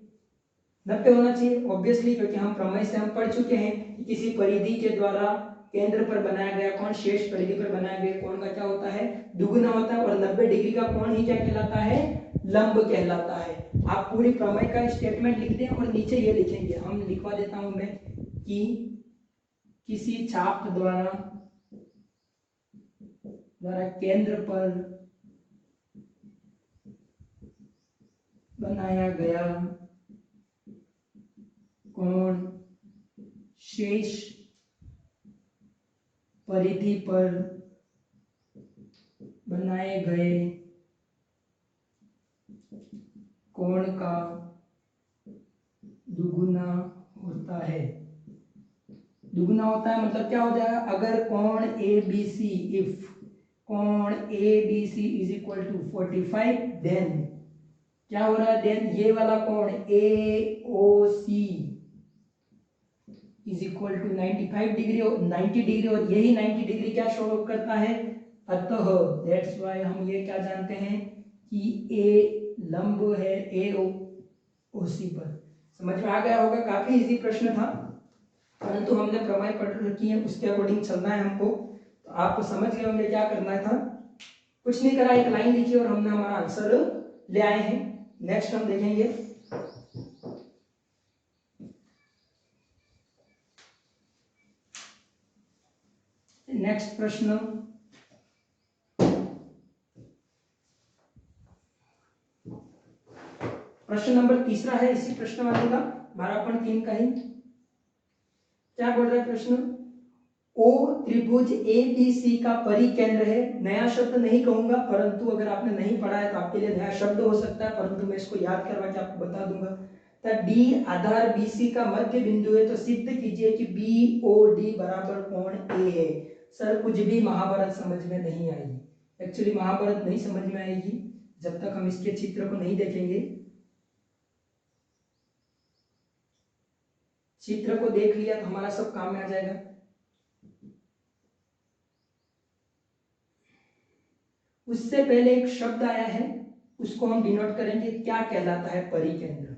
90 होना चाहिए ऑब्वियसली, क्योंकि हम प्रमेय से हम पढ़ चुके हैं कि किसी परिधि के द्वारा केंद्र पर बनाया गया कोण शेष परिधि पर बनाया गया कोण का क्या होता है, दुगुना होता है। और 90 डिग्री का कोण ही क्या कहलाता है, लंब कहलाता है। आप पूरी प्रमेय का स्टेटमेंट लिख दें और नीचे ये लिखेंगे, हम लिखवा देता हूं मैं, कि किसी छाप द्वारा केंद्र पर बनाया गया कोण शेष परिधि पर बनाए गए कोण का दुगुना होता है। दुगुना होता है मतलब क्या हो जाएगा, अगर कोण ABC, इफ कोण ABC is equal to 45, then क्या हो रहा है, देन ये वाला कोण AOC is equal to 95 degree और 90 डिग्री, और यही 90 डिग्री क्या शो करता है, अतः दैट्स वाई हम ये क्या जानते हैं कि A लंब है AOC पर। समझ में आ गया होगा, काफी इजी प्रश्न था, परंतु हमने प्रमेय पढ़ रखी है, उसके अकॉर्डिंग चलना है हमको। तो आप समझ गए होंगे क्या करना था। कुछ नहीं करा, एक लाइन लिखी और हमने हमारा आंसर ले आए हैं। नेक्स्ट हम देखेंगे, नेक्स्ट प्रश्न प्रश्न नंबर तीसरा है इसी प्रश्न वाले का, 12.3 का ही। क्या बोल रहा है प्रश्न, ओ त्रिभुज ABC का परिकेंद्र है। नया शब्द नहीं कहूंगा, परंतु अगर आपने नहीं पढ़ा है तो आपके लिए नया शब्द हो सकता है, परंतु मैं इसको याद करवा के आपको बता दूंगा। D आधार BC का मध्य बिंदु है, तो सिद्ध कीजिए कि BOD बराबर कोण A है। सर कुछ भी महाभारत समझ में नहीं आएगी, एक्चुअली महाभारत नहीं समझ में आएगी जब तक हम इसके चित्र को नहीं देखेंगे। चित्र को देख लिया तो हमारा सब काम में आ जाएगा। उससे पहले एक शब्द आया है, उसको हम डिनोट करेंगे, क्या कहलाता है परिकेंद्र।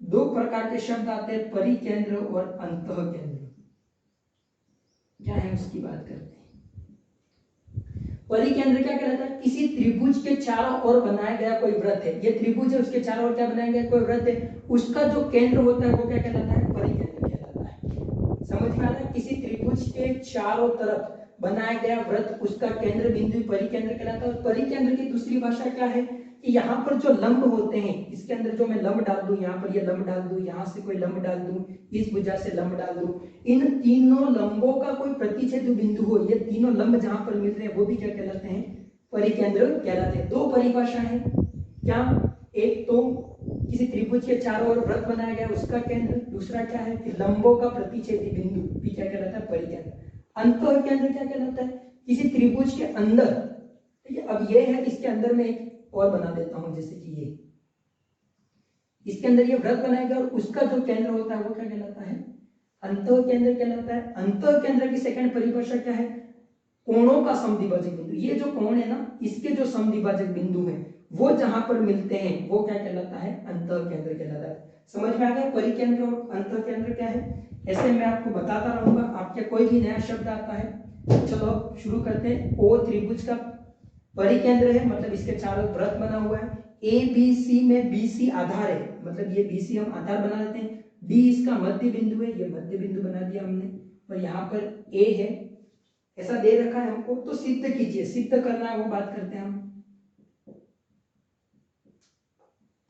दो प्रकार के शब्द आते हैं, परिकेंद्र और अंतः केंद्र। क्या है उसकी बात करते हैं। परिकेंद्र क्या कहलाता है? किसी त्रिभुज के चारों ओर बनाया गया कोई वृत्त है, ये त्रिभुज है, उसके चारों ओर क्या बनाया गया कोई वृत्त है, उसका जो केंद्र होता है वो क्या कहलाता है? परिकेंद्र कहलाता है। समझ में आ रहा है? किसी त्रिभुज के चारों तरफ बनाया गया वृत्त, उसका केंद्र बिंदु परिकेंद्र कहलाता है। और परिकेंद्र की दूसरी भाषा क्या है कि यहाँ पर जो लंब होते हैं, इसके अंदर जो मैं लंब डाल दूं, यहाँ पर ये लंब डाल दूं, यहाँ से कोई लंब डाल दूं, इस भुजा से लंब डाल दूं, इन तीनों लंबों का कोई प्रतिच्छेद बिंदु हो, ये तीनों लंब जहां पर मिल रहे हैं वो भी क्या कहलाते हैं? परिकेंद्र कहलाते हैं। दो परिभाषा है क्या? एक तो किसी त्रिभुज के चारों ओर वृत्त बनाया गया उसका केंद्र, दूसरा क्या है कि लंबों का प्रतिच्छेदी बिंदु भी क्या कहलाता है? परिकेंद्र। अंतः केंद्र क्या कहलाता है? किसी त्रिभुज के अंदर, ठीक है, अब ये है, इसके अंदर में एक और बना देता हूं, जैसे कि ये इसके अंदर ये वृत्त बनाया गया और उसका जो केंद्र होता है वो क्या कहलाता है? अंतः केंद्र कहलाता है। अंतः केंद्र की सेकंड परिभाषा क्या है? कोणों का समद्विभाजक बिंदु। ये जो कोण है ना, इसके जो समद्विभाजक बिंदु हैं वो जहां पर मिलते हैं वो क्या कहलाता है? अंतः केंद्र कहलाता है। समझ में आ गया परिकेंद्र और अंतः केंद्र क्या है? ऐसे मैं आपको बताता रहूंगा, आपके कोई भी नया शब्द आता है। चलो अब शुरू करते हैं। ओ त्रिभुज का परिकेंद्र है, मतलब इसके चारों वृत्त बना हुआ है। ए बी सी में बी सी आधार है, मतलब ये बी सी हम आधार बना लेते हैं। डी इसका मध्य बिंदु है, ये मध्य बिंदु बना दिया हमने, और यहाँ पर ए है, ऐसा दे रखा है हमको। तो सिद्ध कीजिए, सिद्ध करना है वो बात करते हैं हम।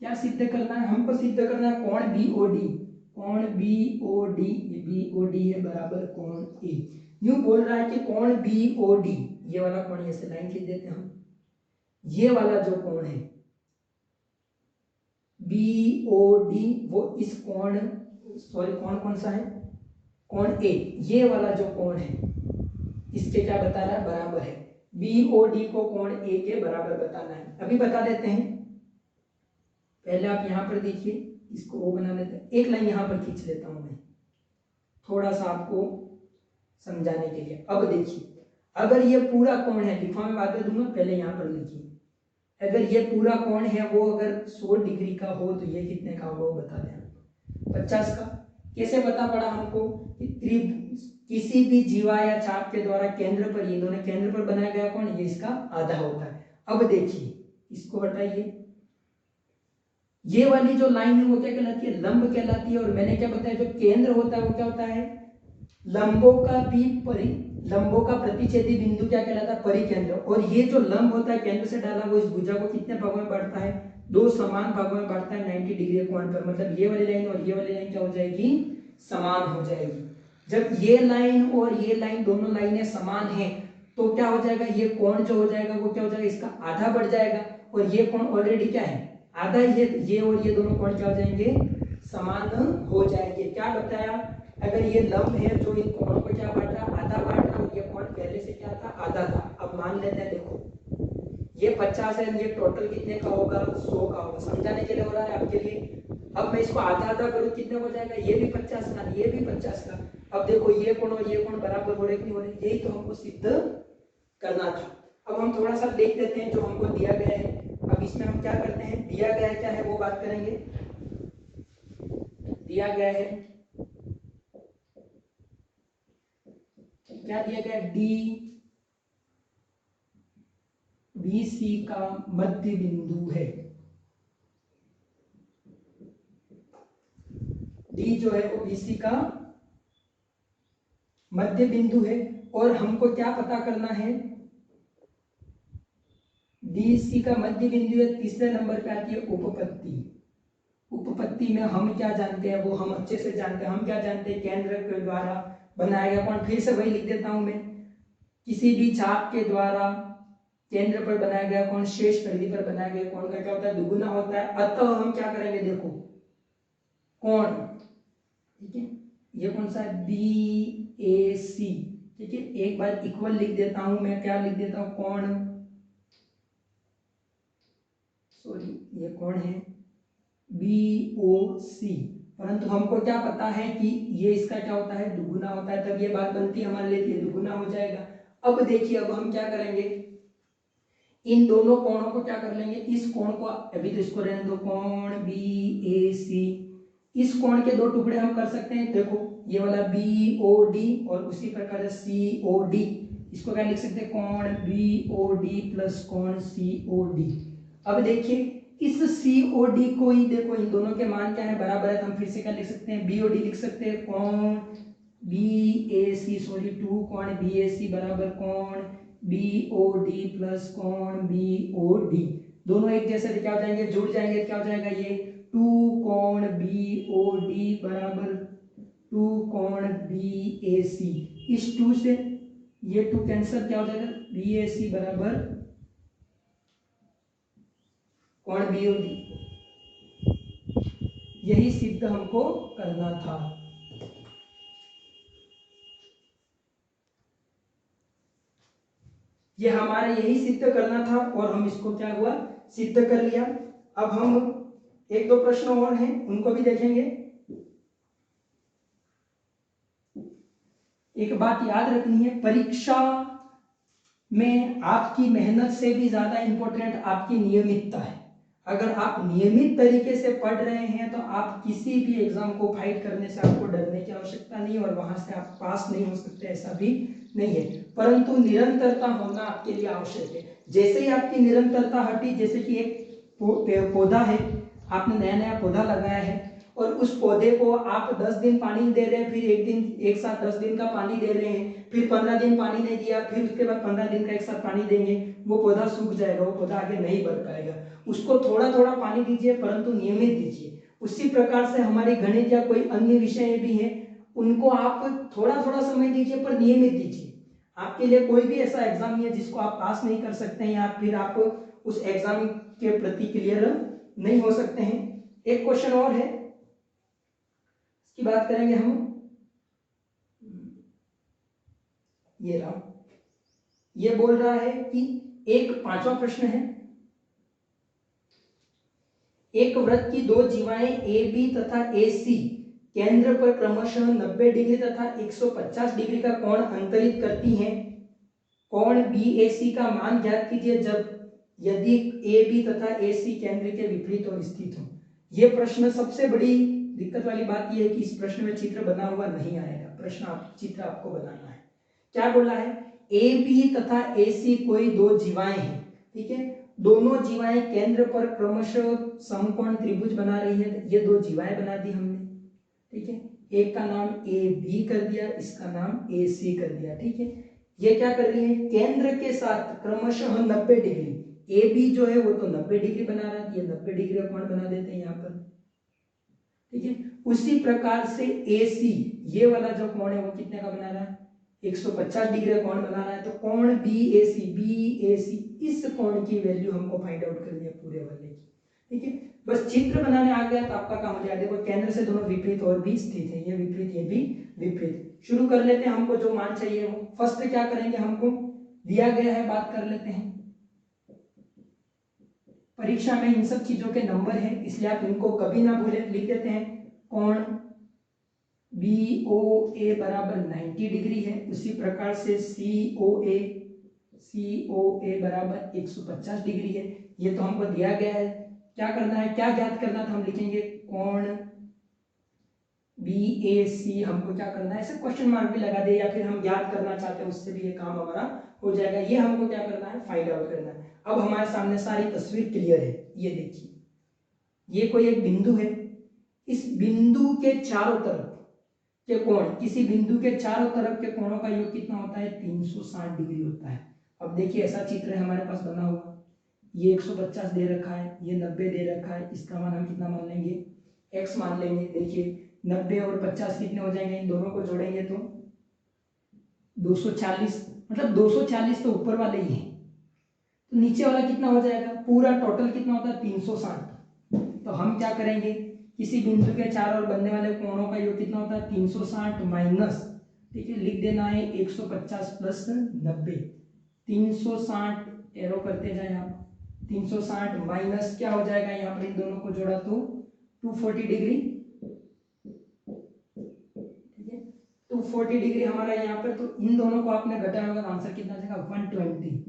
क्या सिद्ध करना है हमको? सिद्ध करना है कोण बीओडी, कोण बीओडी, ये बीओडी है बराबर कोण ए। यूं बोल रहा है कि कोण बीओडी, ये वाला कोण, ऐसे लाइन खींच देते हैं हम, ये वाला जो कोण है बीओडी, वो इस कोण, सॉरी कोण कौन सा है? कोण ए, ये वाला जो कोण है इसके क्या बता रहा है? बराबर है। बीओडी को कोण ए के बराबर बताना है। अभी बता देते हैं, पहले आप यहां पर देखिए, इसको वो बना लेते हैं। एक लाइन यहां पर खींच लेता हूं मैं, थोड़ा सा आपको समझाने के लिए। अब देखिए, अगर ये पूरा कोण है, लिखा मैं बाद में दूंगा, पहले यहां पर लिखिए। अगर ये पूरा कोण है वो अगर 100 डिग्री का हो तो ये कितने का होगा वो बता दें। 50 का। कैसे पता पड़ा हमको? किसी भी जीवा या चाप के द्वारा केंद्र पर, ये दोनों केंद्र पर बनाया गया कोण, ये इसका आधा होता है। अब देखिए, इसको हटाइए, ये वाली जो लाइन है वो क्या कहलाती है? लंब कहलाती है। और मैंने क्या बताया, जो केंद्र होता है वो क्या होता है? लंबों का भी लंबों का प्रतिच्छेदी बिंदु क्या कहलाता है? परिकेंद्र। और ये जो लंब होता है केंद्र से डाला, वो इस भुजा को कितने भागों में बांटता है? दो समान भागों में बांटता है 90 डिग्री कोण पर। मतलब ये वाली लाइन और ये वाली लाइन क्या हो जाएगी? समान हो जाएगी। जब ये लाइन और ये लाइन दोनों लाइनें समान है तो क्या हो जाएगा? ये कोण जो हो जाएगा वो क्या हो जाएगा? इसका आधा बढ़ जाएगा। और ये कोण ऑलरेडी क्या है? आधा ही है। ये और ये दोनों कोण क्या हो जाएंगे? समान हो जाएंगे। क्या बताया? अगर ये लंब है जो इन कोणों को क्या बांटा? आधा बांटा। और ये कोण पहले से क्या था? आधा था। अब मान लेते हैं, देखो ये 50 है, ये टोटल कितने का होगा? 100 का होगा। समझाने के लिए हो रहा है आपके लिए। अब मैं इसको आधा आधा करूं, कितने हो जाएगा? ये भी 50 का, ये भी 50 का। अब देखो ये कोण और ये कोण बराबर हो रहे कि नहीं हो रहे? यही तो हमको सिद्ध करना था। अब हम थोड़ा सा देख लेते हैं जो हमको दिया गया है। अब इसमें हम क्या करते हैं, दिया गया है क्या है वो बात करेंगे। दिया गया है, क्या दिया गया है? डी बीसी का मध्य बिंदु है। डी जो है वो बीसी का मध्य बिंदु है। और हमको क्या पता करना है? डीसी का मध्य बिंदु है। तीसरे नंबर पे आती है उपपत्ति। उपपत्ति में हम क्या जानते हैं वो हम अच्छे से जानते हैं। हम क्या जानते हैं? केंद्र के द्वारा बनाया गया कोण, फिर से वही लिख देता हूं मैं, किसी भी चाप के द्वारा केंद्र पर बनाया गया कोण शेष परिधि पर बनाया गया कोण का क्या होता है? दुगुना होता है। अतः हम क्या करेंगे? देखो कोण, ठीक है, ये कौन सा है? बी ए सी, ठीक है। एक बार इक्वल लिख देता हूं मैं, क्या लिख देता हूं? कोण, सॉरी ये कोण है बी ओ सी। परंतु हमको क्या पता है कि ये इसका क्या होता है? दुगुना होता है। तब ये बात बनती है हमारे लिए, दुगुना हो जाएगा। अब देखिए, अब हम क्या करेंगे? इन दोनों कोणों को क्या कर लेंगे? इस कोण को, अभी तो इसको रहने दो, कोण बी ए सी, इस कोण के दो टुकड़े हम कर सकते हैं, देखो ये वाला BOD और उसी प्रकार से COD, इसको क्या लिख सकते हैं, कोण BOD प्लस कोण COD। अब देखिए इस COD को ही देखो, इन दोनों के मान क्या है, बराबर है, तो हम फिर से क्या लिख सकते हैं, BOD लिख सकते हैं, कोण BAC सॉरी 2 कोण BAC बराबर कोण BOD प्लस कोण BOD, दोनों एक जैसे क्या हो जाएंगे, जुड़ जाएंगे, क्या हो जाएगा ये 2 कोण BOD बराबर 2 कोण BAC। इस 2 से ये 2 कैंसिल, क्या हो जाएगा BAC बराबर कोण BOD। यही सिद्ध हमको करना था। ये हमारा यही सिद्ध करना था और हम इसको क्या हुआ, सिद्ध कर लिया। अब हम एक दो प्रश्न और हैं उनको भी देखेंगे। एक बात याद रखनी है, परीक्षा में आपकी मेहनत से भी ज्यादा इंपॉर्टेंट आपकी नियमितता है। अगर आप नियमित तरीके से पढ़ रहे हैं तो आप किसी भी एग्जाम को फाइट करने से आपको डरने की आवश्यकता नहीं और वहां से आप पास नहीं हो सकते, ऐसा भी नहीं है। परंतु निरंतरता होना आपके लिए आवश्यक है। जैसे ही आपकी निरंतरता हटी, जैसे कि एक पौधा है, आपने नया नया पौधा लगाया है और उस पौधे को आप 10 दिन पानी दे रहे हैं, फिर एक दिन एक साथ 10 दिन का पानी दे रहे हैं, फिर 15 दिन पानी नहीं दिया, फिर उसके बाद 15 दिन का एक साथ पानी देंगे, वो पौधा सूख जाएगा, वो पौधा आगे नहीं बढ़ पाएगा। उसको थोड़ा थोड़ा पानी दीजिए परंतु नियमित दीजिए। उसी प्रकार से हमारी गणित या कोई अन्य विषय भी है, उनको आप थोड़ा थोड़ा समय दीजिए पर नियमित दीजिए। आपके लिए कोई भी ऐसा एग्जाम नहीं है जिसको आप पास नहीं कर सकते हैं या फिर आप उस एग्जाम के प्रति क्लियर नहीं हो सकते हैं। एक क्वेश्चन और है, इसकी बात करेंगे हम। ये रहा, ये बोल रहा है कि एक पांचवा प्रश्न है, एक वृत्त की दो जीवाएं AB तथा AC केंद्र पर क्रमशः 90 डिग्री तथा 150 डिग्री का कोण अंतरित करती हैं। कोण BAC का मान ज्ञात कीजिए जब यदि AB तथा AC केंद्र के विपरीत और स्थित हो। यह प्रश्न सबसे बड़ी दिक्कत वाली बात यह है कि इस प्रश्न में चित्र बना हुआ नहीं आएगा, चित्र आपको बनाना है। क्या बोला है, AB तथा AC कोई दो जीवाएं हैं, ठीक है, दोनों जीवाएं केंद्र पर क्रमशः समकोण त्रिभुज बना रही है। ये दो जीवाएं बना दी हमने, ठीक है, एक का नाम AB कर दिया, इसका नाम AC कर दिया, ठीक है। ये क्या कर रही है, केंद्र के साथ क्रमशः 90 डिग्री, AB जो है वो तो 90 डिग्री बना रहा है, ये 90 डिग्री का कोण बना देते हैं यहाँ पर, ठीक है। उसी प्रकार से AC ये वाला जो कोण है वो कितने का बना रहा है, 150 डिग्री का कोण बना रहा है। तो कोण BAC इस कोण की वैल्यू हमको फाइंड आउट करनी है पूरे वाले की, ठीक है। बस चित्र बनाने आ गया तो आपका काम हो जाएगा। देखो केंद्र से दोनों विपरीत और भी स्थित है, ये विपरीत ये भी विपरीत। शुरू कर लेते हैं, हमको जो मान चाहिए वो फर्स्ट क्या करेंगे, हमको दिया गया है, बात कर लेते हैं। परीक्षा में इन सब चीजों के नंबर हैं इसलिए आप इनको कभी ना भूलें, लिख देते हैं। कोण BOA बराबर 90 डिग्री है, उसी प्रकार से COA बराबर 150 डिग्री है। ये तो हमको दिया गया है, क्या करना है, क्या ज्ञात करना था, हम लिखेंगे कोण BAC हमको क्या करना है, ऐसे क्वेश्चन मार्क भी लगा दे या फिर हम ज्ञात करना चाहते हैं उससे भी ये काम हमारा हो जाएगा। ये हमको क्या करना है, फाइंड आउट करना है। अब हमारे सामने सारी तस्वीर क्लियर है, ये देखिए, ये कोई एक बिंदु है, इस बिंदु के चारों तरफ के कोण, किसी बिंदु के चारों तरफ के कोणों का योग कितना होता है, 360 डिग्री होता है। अब देखिए ऐसा चित्र है हमारे पास बना हुआ, ये 150 दे रखा है, ये 90 दे रखा है, इसका मान हम कितना मान लेंगे, x मान लेंगे। देखिए 90 और 50 कितने हो जाएंगे, इन दोनों को जोड़ेंगे तो 240, मतलब 240 तो ऊपर वाले ही है, तो नीचे वाला कितना हो जाएगा, पूरा टोटल कितना होता है 360। तो हम क्या करेंगे, किसी बिंदु के चार ओर बनने वाले कोणों का योग कितना होता है, 360 माइनस, ठीक है, लिख देना है 150 प्लस 90, 360 एरो करते जाए आप, 360 माइनस क्या हो जाएगा, यहाँ पर इन दोनों को जोड़ा तो 240 डिग्री, ठीक है, 240 डिग्री हमारा यहाँ पर। तो इन दोनों को आपने घटाया होगा तो आंसर कितना आ जाएगा, 120।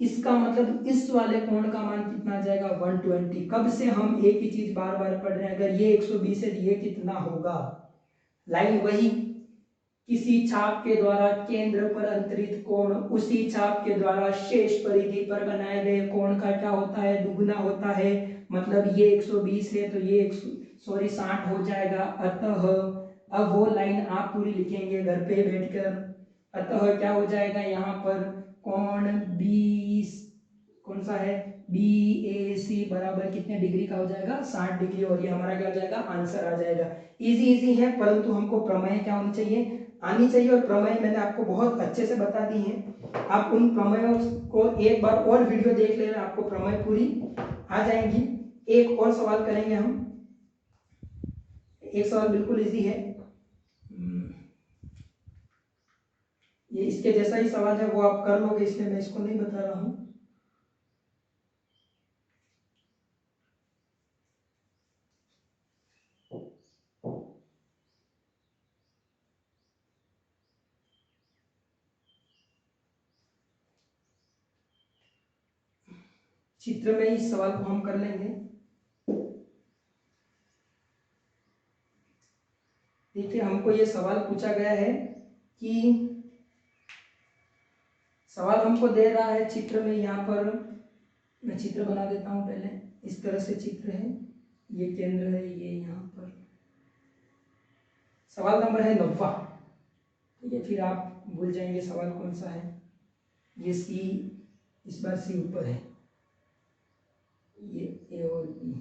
इसका मतलब इस वाले कोण का मान कितना आ जाएगा 120। कब से हम एक ही चीज बार बार पढ़ रहे हैं, अगर ये 120 है तो ये कितना होगा, लाइन वही, किसी चाप के द्वारा केंद्र पर अंतरित कोण उसी चाप के द्वारा शेष परिधि पर बनाए गए कोण का क्या होता है, दुगुना होता है। मतलब ये 120 है तो ये 60 हो जाएगा। अतः अब वो लाइन आप पूरी लिखेंगे घर पे बैठकर। अतः क्या हो जाएगा यहाँ पर, कोण बी, कौन सा है, बी ए सी बराबर कितने डिग्री का हो जाएगा, 60 डिग्री। और ये हमारा क्या हो जाएगा, आंसर आ जाएगा। इजी इजी है, परंतु हमको प्रमेय क्या होनी चाहिए, आनी चाहिए। और प्रमेय मैंने आपको बहुत अच्छे से बता दी है। आप उन प्रमेयों को एक बार और वीडियो देख लेना, आपको प्रमेय पूरी आ जाएंगी। एक और सवाल करेंगे हम, एक सवाल बिल्कुल इजी है, ये इसके जैसा ही सवाल है, वो आप कर लोगे, इसलिए मैं इसको नहीं बता रहा हूं। चित्र में इस सवाल को हम कर लेंगे। देखिए हमको ये सवाल पूछा गया है कि सवाल हमको दे रहा है चित्र में, यहाँ पर मैं चित्र बना देता हूँ पहले। इस तरह से चित्र है, ये केंद्र है, ये यहाँ पर। सवाल नंबर है 90, ठीक है, फिर आप भूल जाएंगे सवाल कौन सा है। ये सी, इस बार सी ऊपर है, ये ए और बी,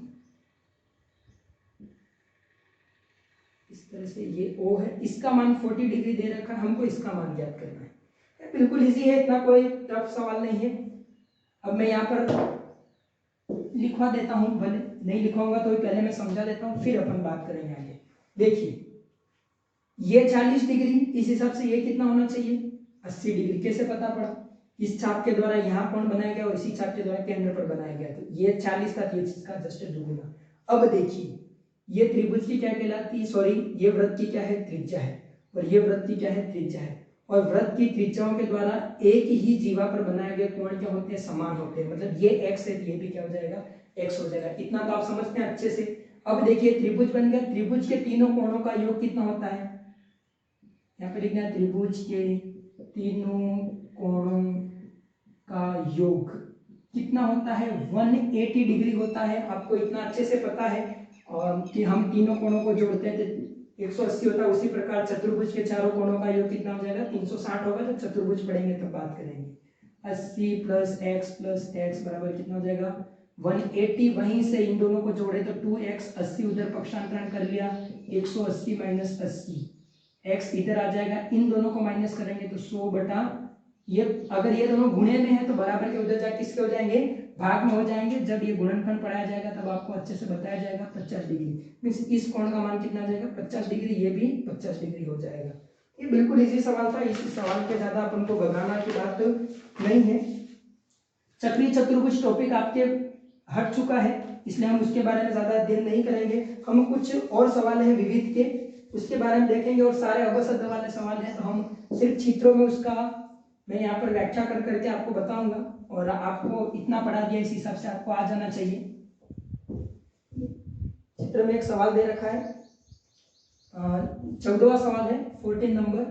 इस तरह से ये ओ है। इसका मान 40 डिग्री दे रखा है, हमको इसका मान ज्ञात करना है। बिल्कुल इजी है, इतना कोई टफ सवाल नहीं है। अब मैं यहाँ पर लिखवा देता हूँ, भले नहीं लिखवाऊंगा तो पहले मैं समझा देता हूँ, फिर अपन बात करेंगे आगे। देखिए ये 40 डिग्री, इस हिसाब से ये कितना होना चाहिए, 80 डिग्री। कैसे पता पड़ा, इस चाप के द्वारा यहाँ कोण बनाया गया और इसी चाप के द्वारा केंद्र पर बनाया गया, तो ये 40 था, ये इसका जस्ट दुगुना। अब देखिए ये त्रिभुज की क्या कहलाती है, सॉरी ये वृत्त की क्या है, त्रिज्या है, और ये वृत्त की क्या है, त्रिज्या है। और वृत्त की त्रिज्याओं के द्वारा एक ही जीवा पर बनाए गए कोण क्या होते हैं, समान होते हैं। मतलब ये x है, ये भी क्या हो जाएगा, x हो जाएगा। इतना तो आप समझते हैं अच्छे से। अब देखिए त्रिभुज बन गया, त्रिभुज के तीनों कोणों का योग कितना होता है, यहाँ पे लिखना है त्रिभुज के तीनों कोणों का योग कितना होता है, 180 डिग्री होता है। आपको इतना अच्छे से पता है और कि हम तीनों कोणों को जोड़ते हैं तो 180 होता है। उसी प्रकार चतुर्भुज के चारों कोणों का योग कितना हो जाएगा, 360 होगा। जब चतुर्भुज पढ़ेंगे तब बात करेंगे। 80 प्लस एक्स बराबर कितना हो जाएगा, 180। वहीं से इन दोनों को जोड़े तो 2x, 80 उधर पक्षांतरण कर लिया, 180 माइनस 80, x इधर आ जाएगा। इन दोनों को माइनस करेंगे तो 100 बटा, ये अगर ये दोनों गुणे में है तो बराबर के उधर जाके किसके हो जाएंगे, भाग में हो जाएंगे। जब ये गुणनफल पढ़ाया जाएगा तब आपको अच्छे से बताया जाएगा। 50 डिग्री मीन्स इस कोण का मान कितना आ जाएगा, 50 डिग्री, ये भी 50 डिग्री हो जाएगा। ये बिल्कुल इजी सवाल था, इस सवाल के ज्यादा अपन को घबराना की बात नहीं है। चक्रीय चतुर्भुज टॉपिक आपके हट चुका है, इसलिए हम उसके बारे में ज्यादा अध्ययन नहीं करेंगे। हम कुछ और सवाल हैं विविध के, उसके बारे में देखेंगे। और सारे अवशब्द वाले सवाल हैं तो हम सिर्फ चित्रों में उसका मैं यहाँ पर व्याख्या कर करके आपको बताऊंगा। और आपको इतना पढ़ा दिया, इस हिसाब से आपको आ जाना चाहिए। चित्र में एक सवाल दे रखा है, 14वां सवाल है, 14 नंबर।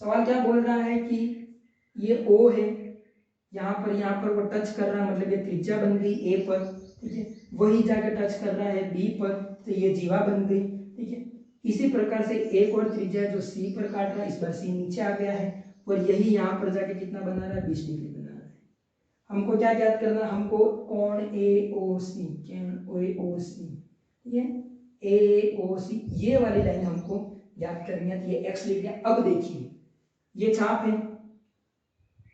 सवाल क्या बोल रहा है कि ये O है, यहाँ पर वो टच कर रहा है, मतलब ये त्रिज्या बन गई A पर, ठीक है। वही जाकर टच कर रहा है B पर, तो ये जीवा बन गई, ठीक है। इसी प्रकार से एक और त्रिज्या जो C पर काट रहा है, इस बार C नीचे आ गया है, और यही यहाँ पर जाके कितना बना रहा है, 20 डिग्री बना रहा है। हमको क्या ज्ञात करना है, हमको कोण AOC, ठीक है, AOC ये वाली लाइन हमको ज्ञात करनी है। तो ये x लिख दिया। अब देखिए ये चाप है,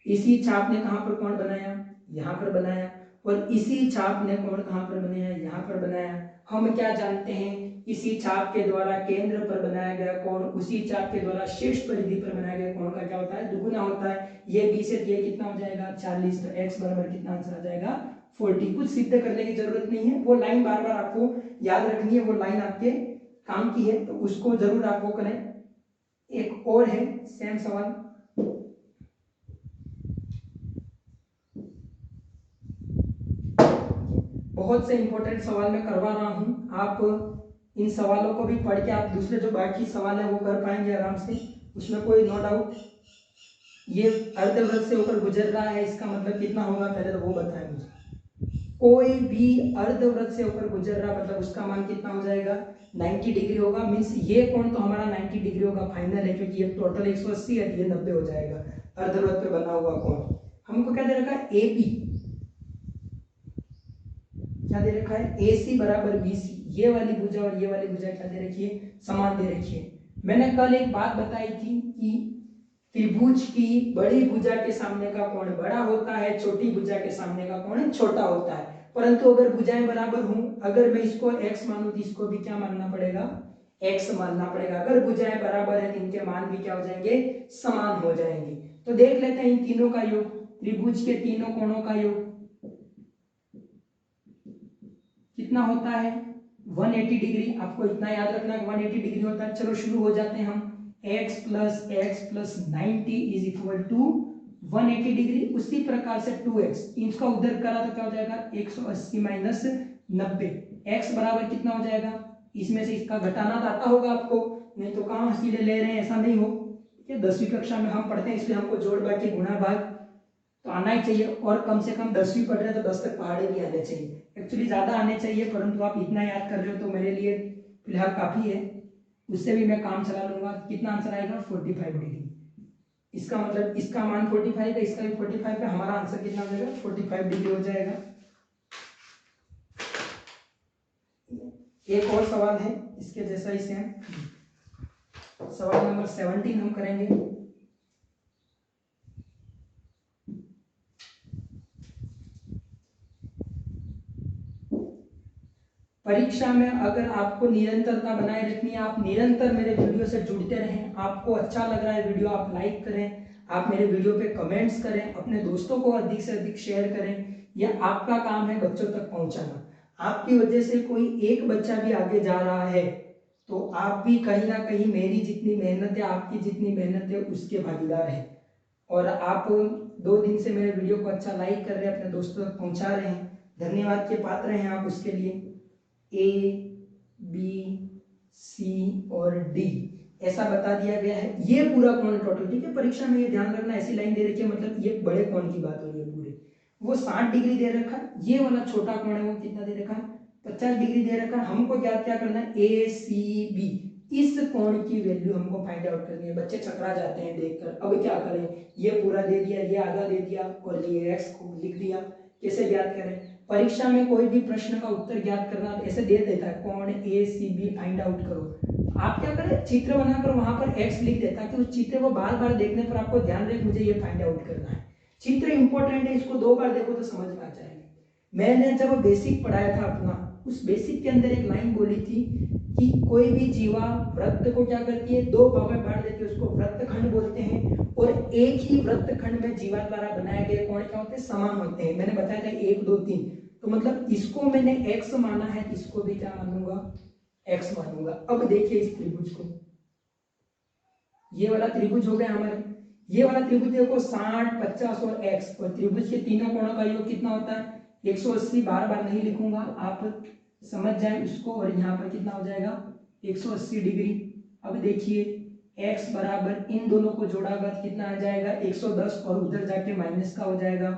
इसी चाप ने कहां पर कोण बनाया, यहां पर बनाया। और इसी चाप ने कोण कहां पर बनाया, यहां पर बनाया। हम क्या जानते हैं, इसी चाप के द्वारा केंद्र पर बनाया गया कोण उसी चाप के द्वारा शीर्ष परिधि पर बनाया गया कोण का क्या होता है, दुगुना होता है। ये 20 से ये कितना हो जाएगा, 40। तो x बराबर कितना आंसर आ जाएगा, 40। कुछ सिद्ध करने की जरूरत नहीं है, वो लाइन बार बार आपको याद रखनी है, वो लाइन आपके काम की है, तो उसको जरूर आप वो करें। एक और है सेम सवाल, बहुत से इंपॉर्टेंट सवाल मैं करवा रहा हूँ। आप इन सवालों को भी पढ़ के आप दूसरे जो बाकी सवाल है वो कर पाएंगे आराम से, उसमें कोई नो डाउट। ये अर्धवृत्त से होकर गुजर रहा है, इसका मतलब कितना होगा पहले तो वो बताएं मुझे। कोई भी अर्धवृत्त से होकर गुजर रहा मतलब उसका मान कितना हो जाएगा, 90 डिग्री होगा। मीन्स ये कोण तो हमारा 90 डिग्री होगा फाइनल है, क्योंकि ये टोटल 180 है, ये 90 हो जाएगा अर्धवृत्त पे बना हुआ कोण। हमको क्या दे रखा है, एपी क्या दे रखा है, AC बराबर BC। ये वाली भुजा और ये वाली भुजा क्या दे रखी है, समान दे रखी है। मैंने कल एक बात बताई थी कि त्रिभुज की बड़ी भुजा के सामने का कोण बड़ा होता है, छोटी भुजा के सामने का कोण छोटा होता है। परंतु अगर भुजाएं बराबर हों, अगर मैं इसको x मानूं तो इसको भी क्या मानना पड़ेगा, x मानना पड़ेगा। अगर भुजाएं बराबर है तो इनके मान भी क्या हो जाएंगे, समान हो जाएंगे। तो देख लेते हैं इन तीनों का योग, त्रिभुज के तीनों कोणों का योग कितना होता है, 180 डिग्री। आपको इतना याद रखना है 180 डिग्री होता है। चलो शुरू हो जाते हैं हम। x plus 90 is equal to 180 degree. उसी प्रकार से 2x, इसका उधर करा तो क्या हो जाएगा, 180 माइनस 90। x बराबर कितना हो जाएगा, इसमें से इसका घटाना तो आता होगा आपको, नहीं तो कहाँ सीधे ले रहे हैं, ऐसा नहीं हो। 10वीं कक्षा में हम पढ़ते हैं, इसलिए हमको जोड़ बाकी गुणा भाग तो आना ही चाहिए। और कम से कम 10वीं पढ़ रहे हैं तो 10 तक पहाड़े भी आने चाहिए। एक्चुअली ज्यादा आने चाहिए, परंतु आप इतना याद कर रहे हो तो मेरे लिए फिलहाल काफी है। उससे भी मैं काम चला लूंगा। कितना आंसर आएगा, 45 डिग्री। इसका मतलब इसका मान 45 है, इसका भी 45 है, हमारा आंसर कितना हो जाएगा, 45 डिग्री हो जाएगा। एक और सवाल है इसके जैसा ही सेम, सवाल नंबर 17 हम करेंगे। परीक्षा में अगर आपको निरंतरता बनाए रखनी है, आप निरंतर मेरे वीडियो से जुड़ते रहें। आपको अच्छा लग रहा है वीडियो, आप लाइक करें, आप मेरे वीडियो पे कमेंट्स करें, अपने दोस्तों को अधिक से अधिक शेयर करें। यह आपका काम है बच्चों तक पहुंचाना। आपकी वजह से कोई एक बच्चा भी आगे जा रहा है तो आप भी कहीं ना कहीं मेरी जितनी मेहनत है, आपकी जितनी मेहनत है, उसके भागीदार हैं। और आप 2 दिन से मेरे वीडियो को अच्छा लाइक कर रहे हैं, अपने दोस्तों तक पहुंचा रहे हैं, धन्यवाद के पात्र हैं आप उसके लिए। A, B, C और D ऐसा बता दिया गया है। ये पूरा कोण टोटल, ठीक है, परीक्षा में ये ध्यान रखना, ऐसी लाइन दे रखी है मतलब ये बड़े कोण की बात हो रही है पूरे। वो 60 डिग्री दे रखा है। ये वाला छोटा कोण है वो कितना दे रखा है, 50 डिग्री दे रखा है। हमको ज्ञात क्या करना है, ACB, इस कोण की वैल्यू हमको फाइंड आउट करनी है। बच्चे चकरा जाते हैं देखकर, अब क्या करें, ये पूरा दे दिया, ये आधा दे दिया और ये x को लिख दिया, कैसे ज्ञात करें। परीक्षा में कोई भी प्रश्न का उत्तर ज्ञात करना तो ऐसे दे देता है, कोण ACB फाइंड आउट करो। आप क्या करें, चित्र बनाकर वहां पर x लिख देता है कि उस चित्र को बार बार देखने पर आपको ध्यान रहे मुझे ये फाइंड आउट करना है। चित्र इंपॉर्टेंट है, इसको 2 बार देखो तो समझ में आ जाएगा। मैंने जब बेसिक पढ़ाया था अपना, उस बेसिक के अंदर एक लाइन बोली थी कि कोई भी जीवा वृत्त को क्या करती है, 2 भागों में बांट देती है, उसको वृत्तखंड बोलते हैं। और एक ही वृत्तखंड में जीवा द्वारा बनाए गए कोण क्या होते हैं, समान होते हैं। मैंने बताया था 1 2 3, तो मतलब इसको मैंने x माना है, इसको भी क्या मानूंगा, x मानूंगा। अब देखिए इस त्रिभुज को, ये वाला त्रिभुज हो गया हमारे, ये वाला त्रिभुज देखो 60 50 और x, और त्रिभुज के तीनों कोणों का योग कितना होता है, 180। बार बार नहीं लिखूंगा, आप समझ जाए उसको। और यहाँ पर कितना हो जाएगा, 180 डिग्री। अब देखिए x बराबर इन दोनों को जोड़ागा तो कितना आ जाएगा, 110, और उधर जाके माइनस का हो जाएगा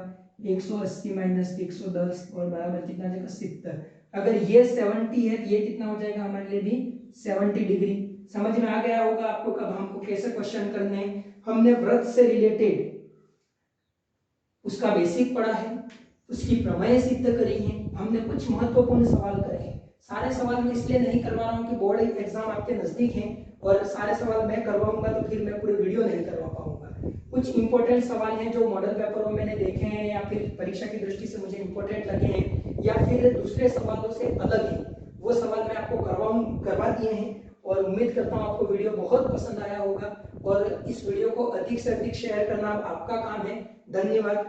180 माइनस 110 और बराबर कितना आ जाएगा, 70। अगर ये 70 है तो ये कितना हो जाएगा हमारे लिए भी 70 डिग्री। समझ में आ गया होगा आपको कब हमको कैसे क्वेश्चन करने हैं। हमने वृत्त से रिलेटेड उसका बेसिक पढ़ा है, उसकी प्रमेय सिद्ध करी है, हमने कुछ महत्वपूर्ण सवाल करे हैं। सारे सवाल मैं इसलिए नहीं करवा रहा हूँ कि बोर्ड एग्जाम आपके नजदीक हैं और सारे सवाल मैं करवाऊंगा तो फिर मैं पूरे वीडियो नहीं करवा पाऊंगा। कुछ इंपॉर्टेंट सवाल हैं जो मॉडल पेपरों में मैंने देखे हैं या फिर परीक्षा की दृष्टि से मुझे इंपॉर्टेंट लगे हैं या फिर दूसरे सवालों से अलग है, वो सवाल मैं आपको करवा दिए हैं। और उम्मीद करता हूँ आपको वीडियो बहुत पसंद आया होगा और इस वीडियो को अधिक से अधिक शेयर करना आपका काम है। धन्यवाद।